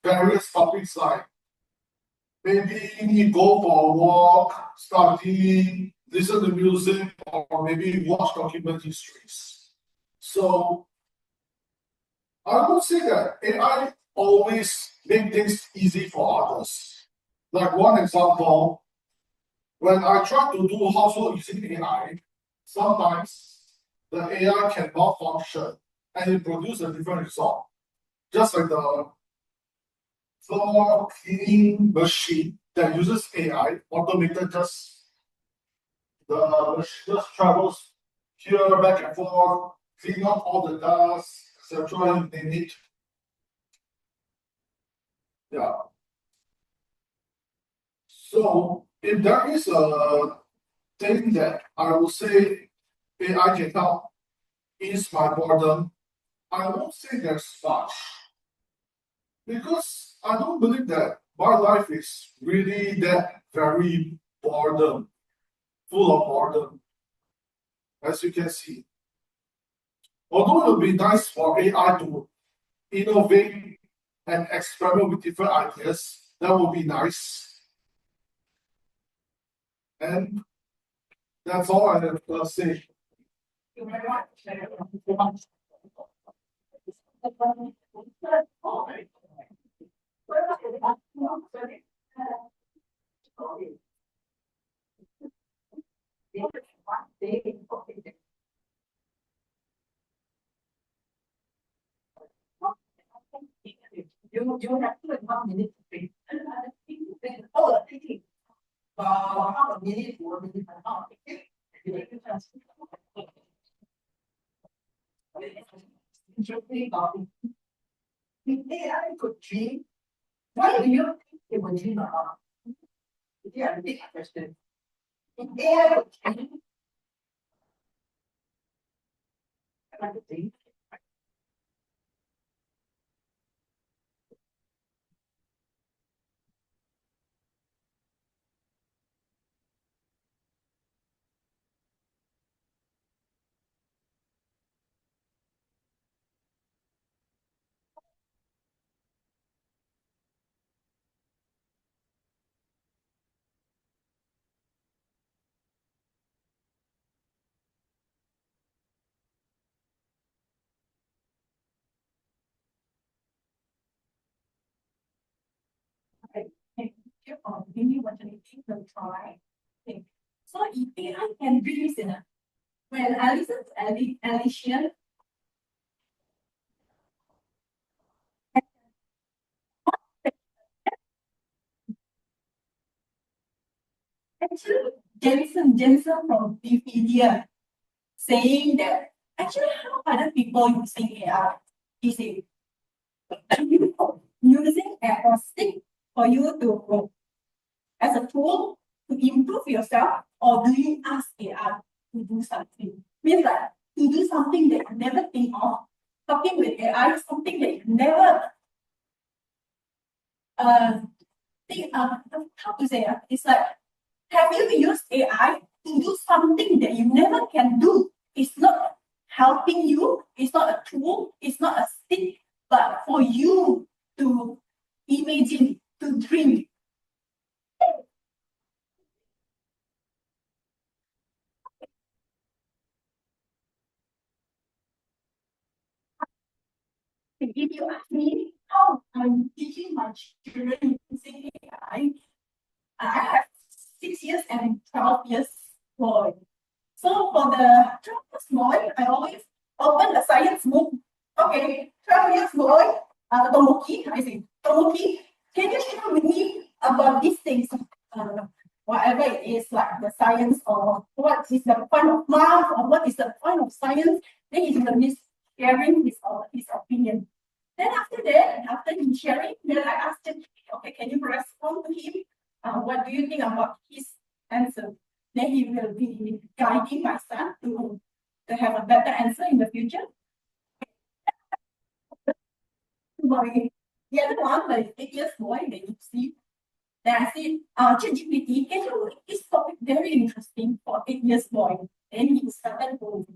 various topics like maybe go for a walk, study, listen to music, or maybe watch document histories. So I would say that AI always make things easy for others. Like one example, when I try to do household using AI, sometimes the AI can malfunction and it produces a different result. Just like the floor cleaning machine that uses AI, automated the machine just travels here back and forth, clean up all the dust, etc. They need. Yeah. So if there is a thing that I would say AI can help ease my boredom, I won't say there's much. Because I don't believe that my life is really that very boredom, full of boredom, as you can see. Although it would be nice for AI to innovate and experiment with different ideas, that would be nice. And that's all I have to say. You have 2.5 minutes to think. Oh, thinking. Half a minute to 1 minute and a half. Interesting about if AI could dream, why do you think it would dream about? It's a big question. If AI could dream, I like to think. Maybe what do you think them try? Okay. So if AI can reason, when I listen to Alicia, actually Jensen from Wikipedia saying that actually how other people using AI is it using a stick for you to as a tool to improve yourself, or do you ask AI to do something? Means like to do something that you never think of. Talking with AI, something that you never think how to say it's like, have you used AI to do something that you never can do? It's not helping you, it's not a tool, it's not a stick, but for you to imagine, to dream. If you ask me how I'm teaching my children using AI, I have 6 years and 12 years boy. So for the 12 years boy, I always open the science book. Okay, 12 years boy, Tomoki, I say, Tomoki, can you share with me about these things? Whatever it is, like the science or what is the point of math or what is the point of science, then he will be sharing his opinion. Then after that, after him sharing, then I asked him, okay, can you respond to him? What do you think about his answer? Then he will be guiding my son to have a better answer in the future. The other one, the 8 years boy, that you see. Then I said, ChatGPT, can you make this topic very interesting for 8 years boy? Then he started to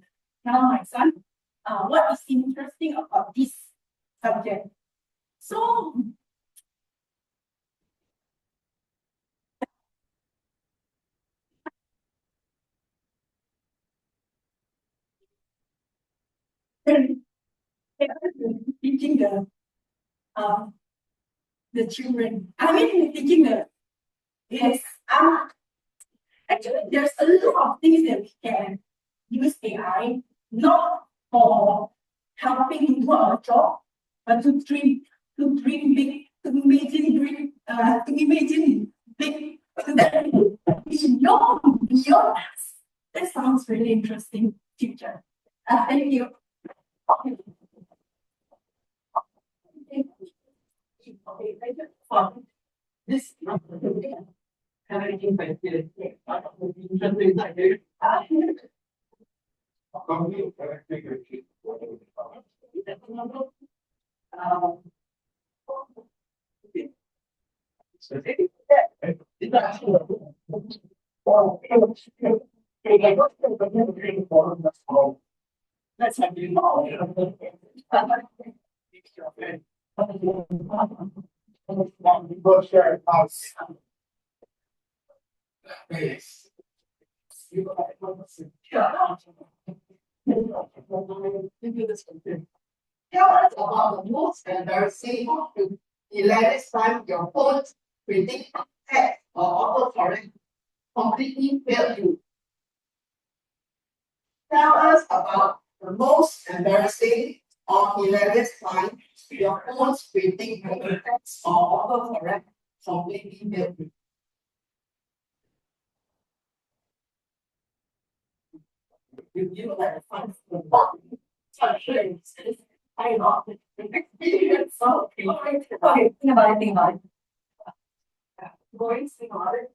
tell my son, what is interesting about this subject. So teaching the children. I mean teaching the yes. Actually there's a lot of things that we can use AI, not for helping to do our job, but to dream big, to imagine big, beyond us. That sounds really interesting, teacher. Thank you. Okay, thank you for this. Have anything for you? Interesting, like this. Let's have you all. Yes. Tell us about the most embarrassing to hilarious time your phone predict text or autocorrect completely failed you. Tell us about the most embarrassing or hilarious time your phone's predict text or autocorrect completely failed you. You like a fun I love it. It's so okay, think about it, think about it. Going, think about it.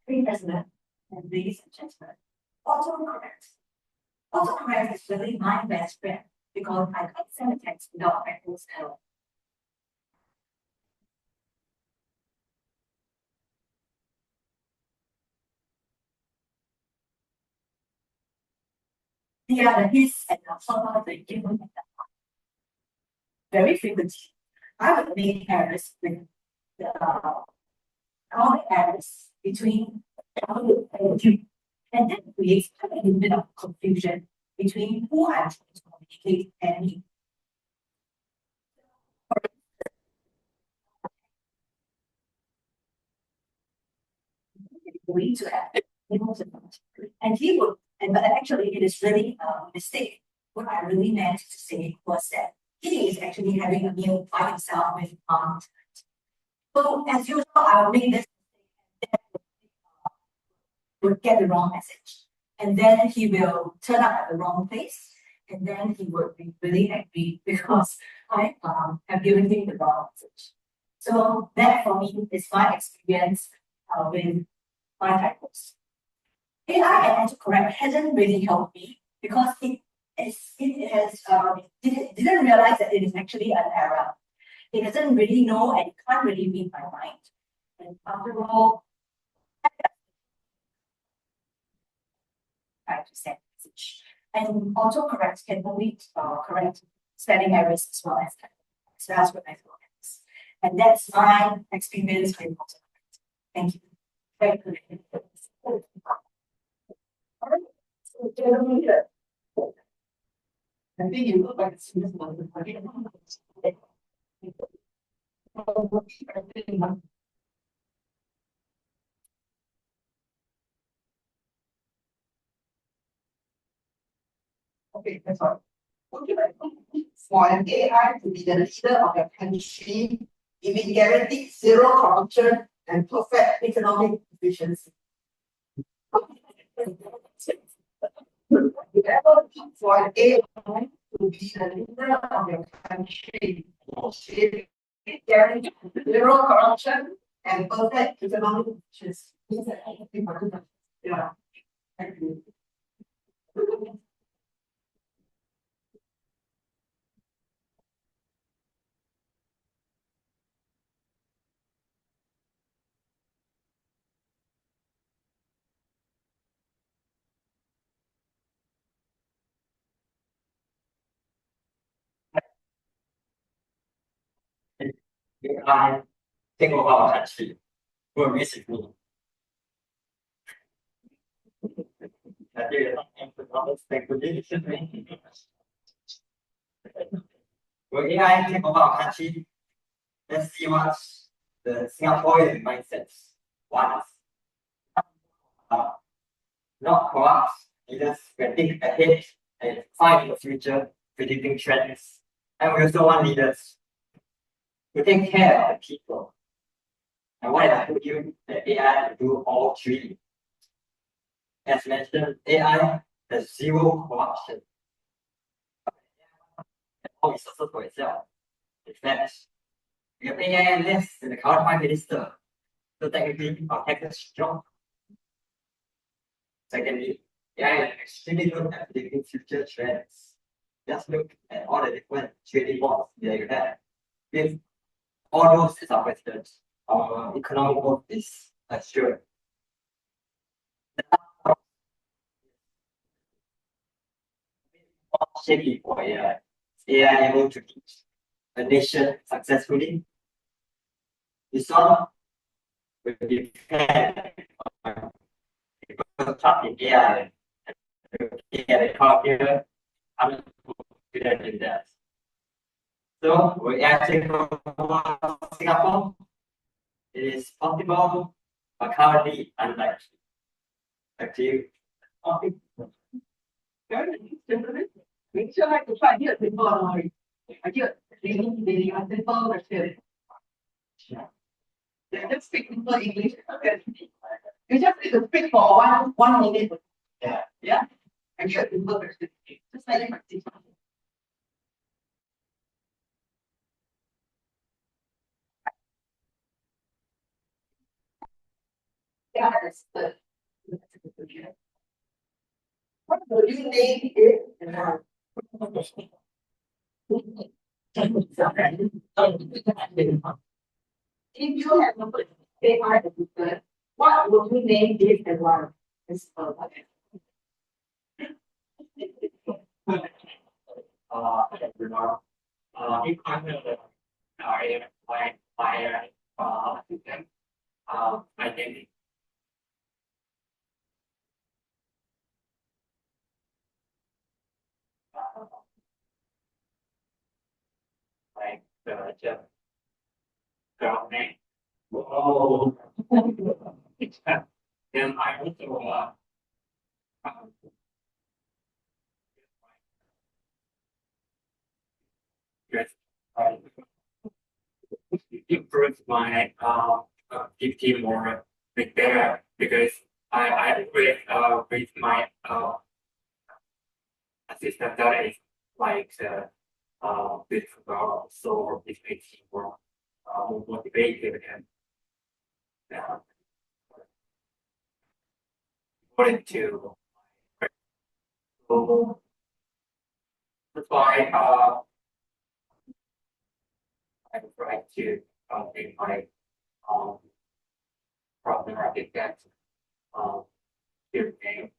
President and ladies and gentlemen, autocorrect. Autocorrect is really my best friend because I can't send a text without backwards error. They are the his and the some of the given very frequently. I would make errors with the all the errors between download and view, and that creates a little bit of confusion between who I'm trying to communicate and me. Going to have and he would, and but actually it is really a mistake. What I really meant to say was that he is actually having a meal by himself with so as usual, I will make this would get the wrong message. And then he will turn up at the wrong place. And then he would be really angry because I have given him the wrong message. So that for me is my experience with my typos. AI and autocorrect hasn't really helped me because it didn't realize that it is actually an error. It doesn't really know and it can't really read my mind. And after all, try to send message. And autocorrect can only correct spelling errors as well as typos. So that's what I thought. And that's my experience with autocorrect. Thank you. Very good. I think you look like a student. Okay, that's all. For an AI to be the leader of your country, it will guarantee zero corruption and perfect economic efficiency. For an AI to be the leader of your country, it will guarantee zero corruption and perfect economic efficiency. Yeah. Thank you. I take over our country. We're basically will AI take over our country? Let's see what the Singaporean mindset wants. not collapse, leaders can think ahead and find the future, predicting trends. And we also want leaders to take care of the people. And why I told you that AI will do all three. As mentioned, AI has zero corruption. All resources for itself. In fact, we have AI less than the current Prime Minister. So technically, our hackers job. Secondly, AI is extremely good at predicting future trends. Just look at all the different trading bonds that you have. With all those as our president, our economic growth is assured. Shaky for AI. AI able to teach a nation successfully. This one will depend on people trust in AI. Looking at the curve here, I'm confident in that. So we actually Singapore. It is possible, but currently unlikely. Back to you. We still like to try here simple here really simple question. Yeah, just speak simple English. Okay. You just need to speak for 1 minute. Yeah. Yeah. And here simple question. Just like practice. Yeah, that's the. What would you name it? If you have a AI assistant, what would you name this environment? Okay. You know, if I'm assistant, I think like the just girl name. Oh, then I also um, just improve my give team more big better because I with my assistant that is like difficult, so it makes me more motivated and wanted to. So that's why I try to make my problem I get here game.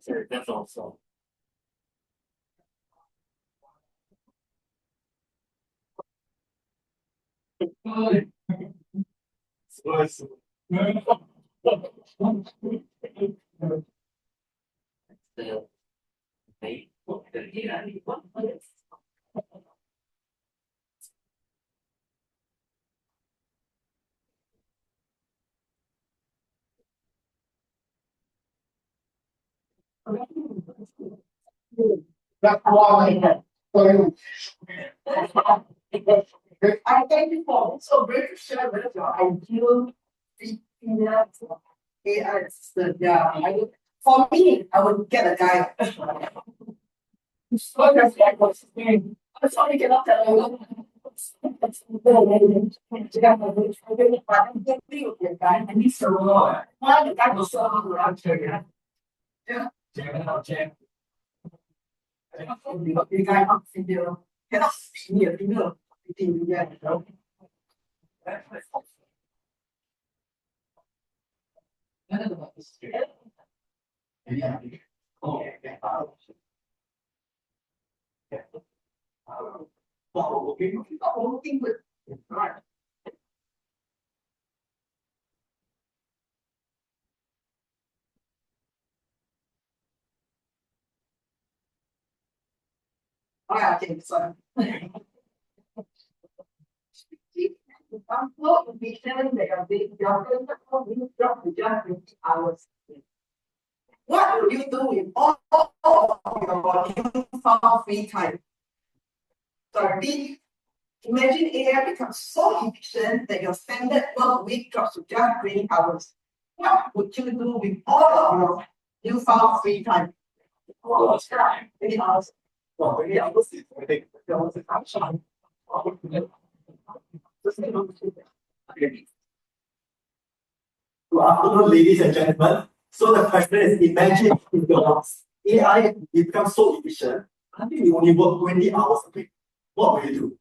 Sorry, that's also. That's why I thank you for so great to share with your ideal AI assistant. Yeah, for me, I would get a guy. So that's like what's his name. I'm sorry, cannot tell you. I need to know. Why the guy was so around here? Yeah. The guy up in there cannot see me a finger. Yeah. Working with. Right. I think so. What would be telling that you're going to drop to just 20 hours? What will you do with all of your newfound free time? So imagine AI becomes so efficient that your standard work week drops to just 20 hours. What would you do with all of your newfound free time? 20 hours. Well, maybe I was I think there was a function. Good afternoon, ladies and gentlemen. So the question is, imagine if your AI becomes so efficient, I think you only work 20 hours a week. What will you do?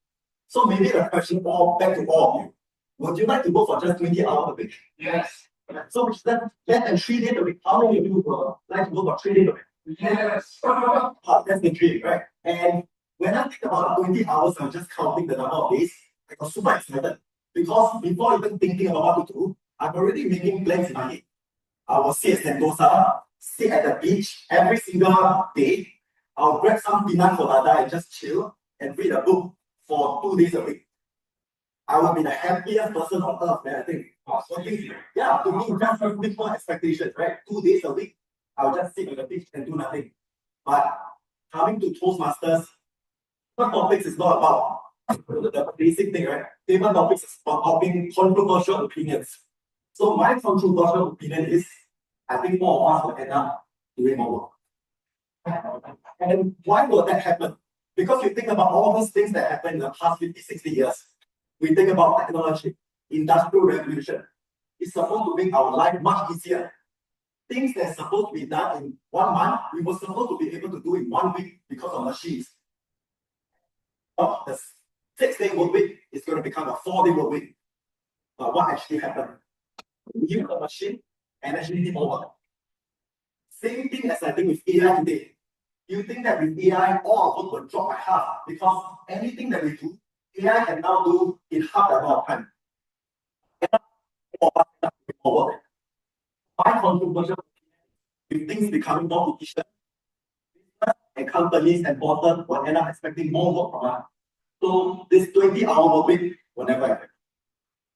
So maybe the question back to all of you. Would you like to work for just 20 hours a week? Yes. So which is less than 3 days a week. How many of you would like to work for 3 days a week? Yes. That's the dream, right? And when I think about 20 hours, I'm just counting the number of days. I got super excited because before even thinking about what to do, I'm already making plans in my head. I will sit at Sentosa, sit at the beach every single day. I'll grab some pina colada and just chill and read a book for 2 days a week. I will be the happiest person on earth, man. I think. Yeah, to me, just a bit more expectations, right? 2 days a week, I'll just sit on the beach and do nothing. But coming to Toastmasters, table topics is not about the basic thing, right? Table topics is about having controversial opinions. So my controversial opinion is, I think more of us will end up doing more work. And why will that happen? Because you think about all these things that happened in the past 50, 60 years. We think about technology, industrial revolution. It's supposed to make our life much easier. Things that's supposed to be done in 1 month, we were supposed to be able to do in 1 week because of machines. The 6-day work week is going to become a 4-day work week. But what actually happened? We use a machine and actually did more work. Same thing as I think with AI today. You think that with AI, all our work will drop by half because anything that we do, AI can now do in half the amount of time. More work. My controversial with things becoming more efficient, and companies and bottom will end up expecting more work from us. So this 20-hour work week will never happen.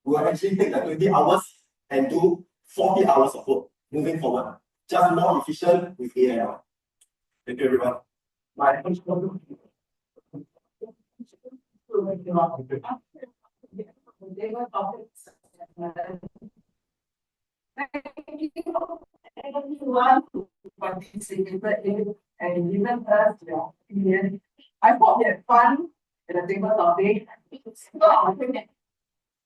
We will actually take the 20 hours and do 40 hours of work moving forward. Just more efficient with AI. Thank you, everyone. My Everyone who participated in and given us your opinion. I hope you had fun at the table topic.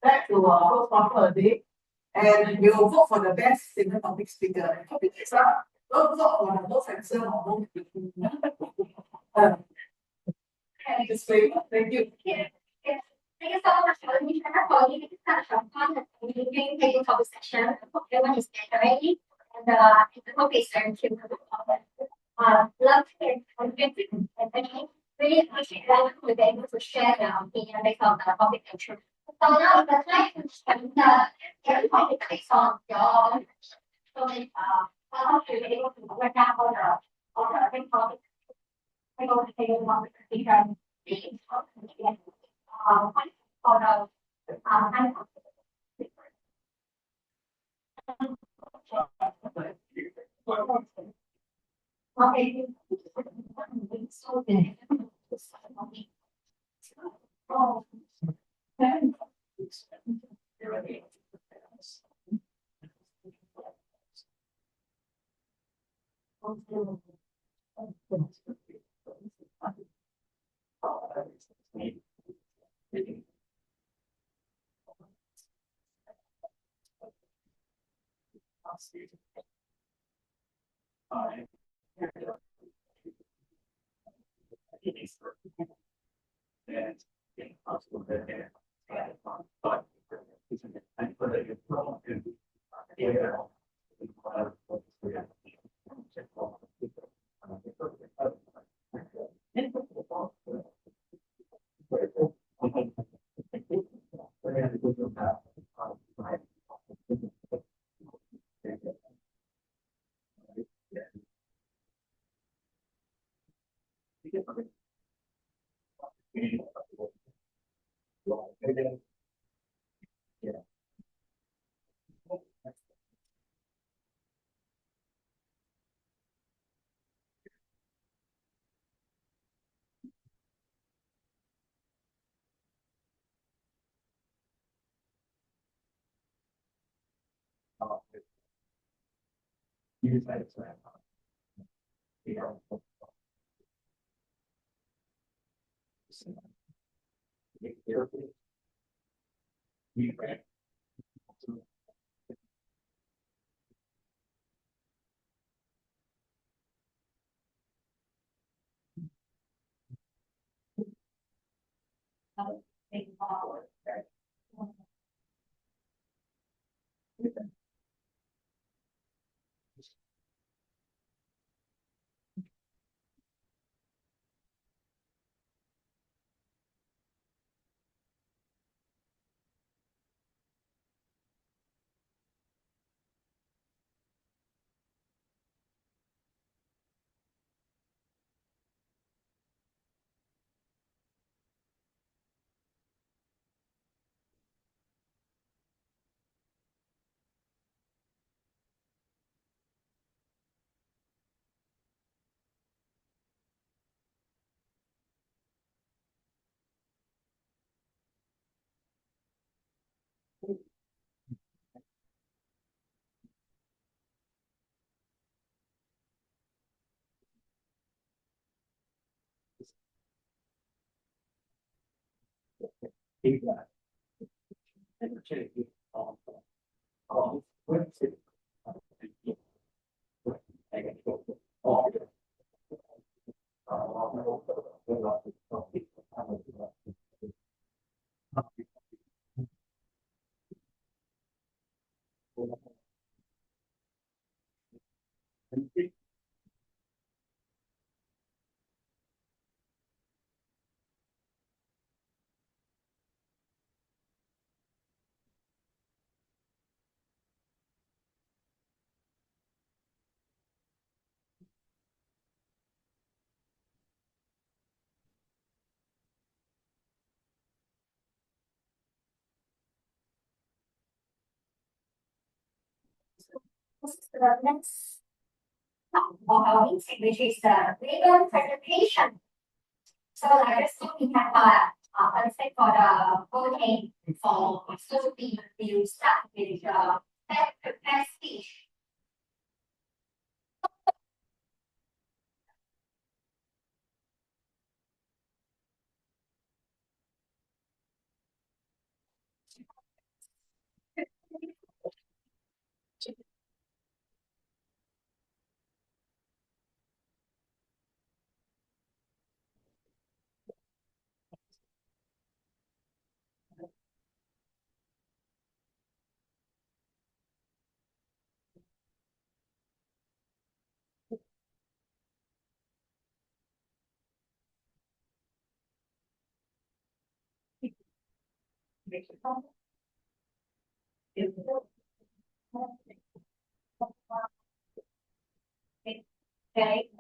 Back to our Whampoa day, and we'll vote for the best single topic speaker. Don't vote for the most handsome or most beautiful. Thank you. Thank you so much for the meeting. This is such a fun and engaging table topic session. I hope everyone is there already. And the topic is very cute. Love it. And really appreciate that we'll be able to share their opinion based on the topic and truth. So now the time the topic based on your so then I hope you'll be able to work out all the main topics. I go to table topic different things. For the okay. So then, Big power. This is the next of our meeting, which is the legal presentation. So like I said, we have let's say for the voting for so we start with prepared speech. Okay.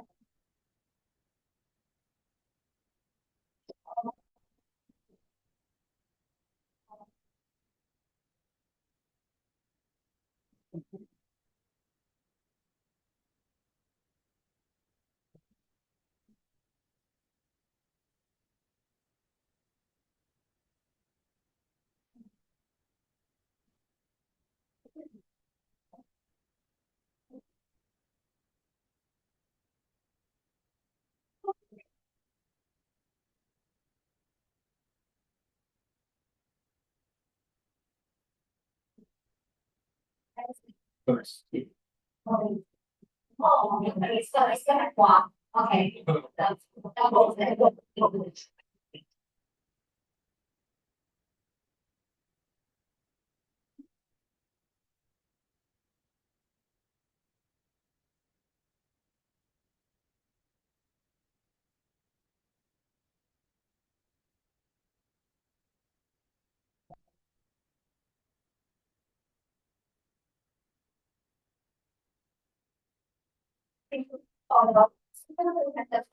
First. Oh, okay, so it's gonna walk. Okay. For the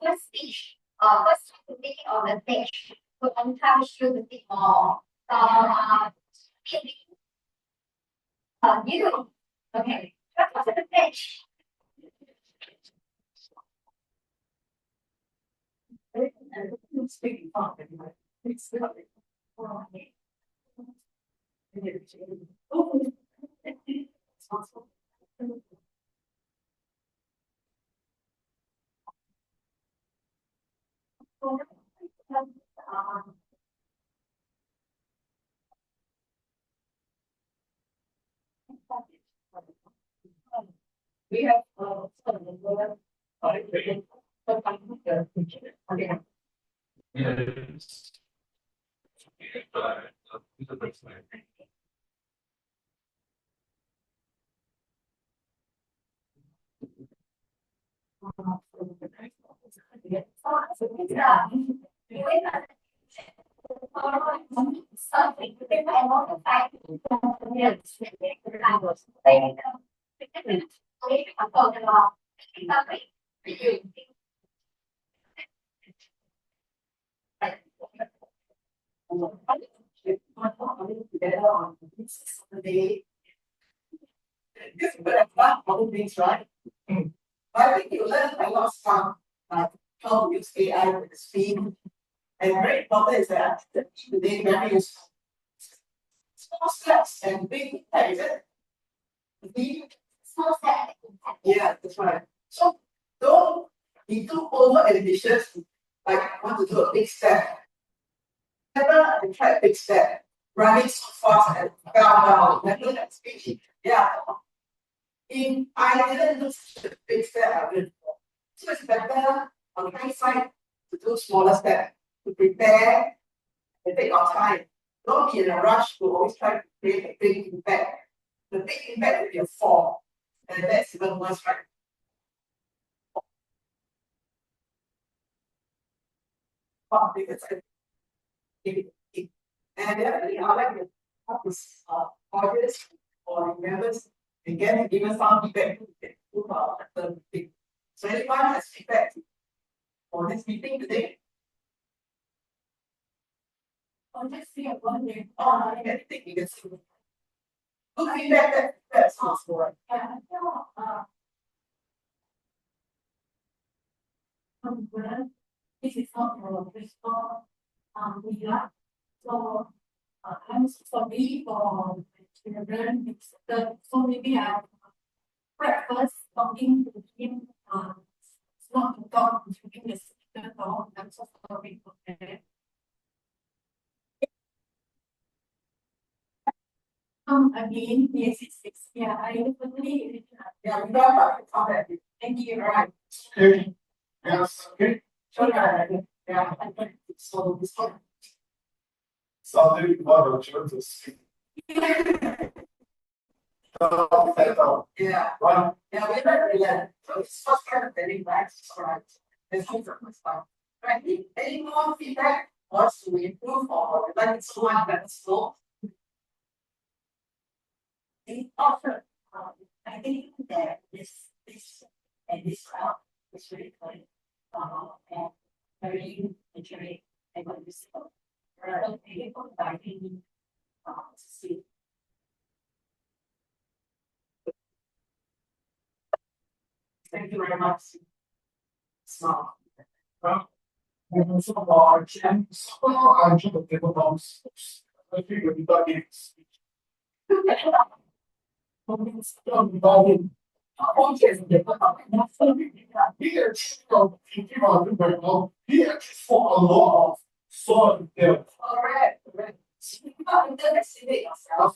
first speech, first to make it on the page. So one time show a bit more. You. Okay. That's the page. Speaking of it's lovely. We have Yes. This is a lot of things, right? I think you learn a lot of stuff, like how to use AI with the speed. And very important is that today very useful. Small steps and big impact, is it? Big, Small step. yeah, that's right. So don't be too over ambitious, like want to do a big step. Never and try a big step, running so fast and down, never that speed. Yeah. If I didn't do such a big step, I wouldn't. So it's better on hindsight to do smaller steps, to prepare and take our time. Don't be in a rush to always try to create a big impact. The big impact will be a fall, and that's even worse, right? Because and definitely I like to have this audience or members and get even some feedback to improve our meeting. So anyone has feedback for this meeting today? Or just see one day, or anything you can see. Good feedback, that sounds good. Yeah, I feel this is not a restore media. So I'm sorry for children, it's so maybe I breakfast talking to him, it's not to talk to him the speaker talk, I'm so sorry for that. Again, yes, it's yeah, I definitely yeah, we got that. Okay. Thank you. Right. Okay. Yes. Okay. So yeah, I think so this one. Something about the children to speak. Yeah. Right. Yeah, we learned yeah. So it's first kind of very nice, right? There's no different stuff. Right? Any more feedback or to improve or like it's so much better slow? Offer, I think that this and this route is really good. And very enjoy and what you see. So thank you for inviting me to see. Thank you very much. So, And also our gem, so I do the table bombs. I think we got it. Here, here for a lot of soil there. correct, correct. You can't underestimate yourself.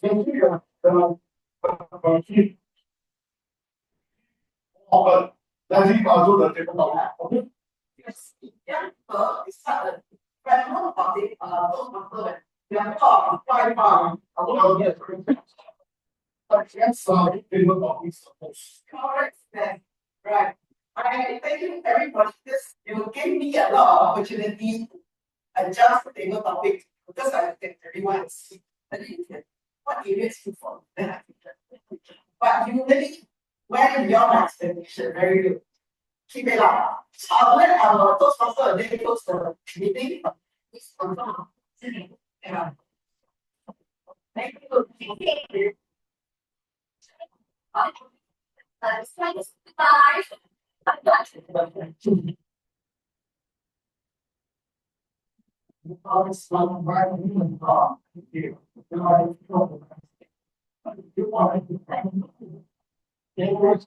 Let's see, I'll do the table bomb. Okay. Yes, yeah, it's hard. But more about it, Toastmaster, we are talking 5 hours. I will get but yes, table bomb is supposed. Correct, then. Right. I thank you everybody. This you gave me a lot of opportunity to adjust the table topic because I think everyone is what areas you for. Then I think but you really went beyond my expectation. Very good. keep it up. So I'll let our Toastmaster then close the meeting. Yeah. Thank you. They were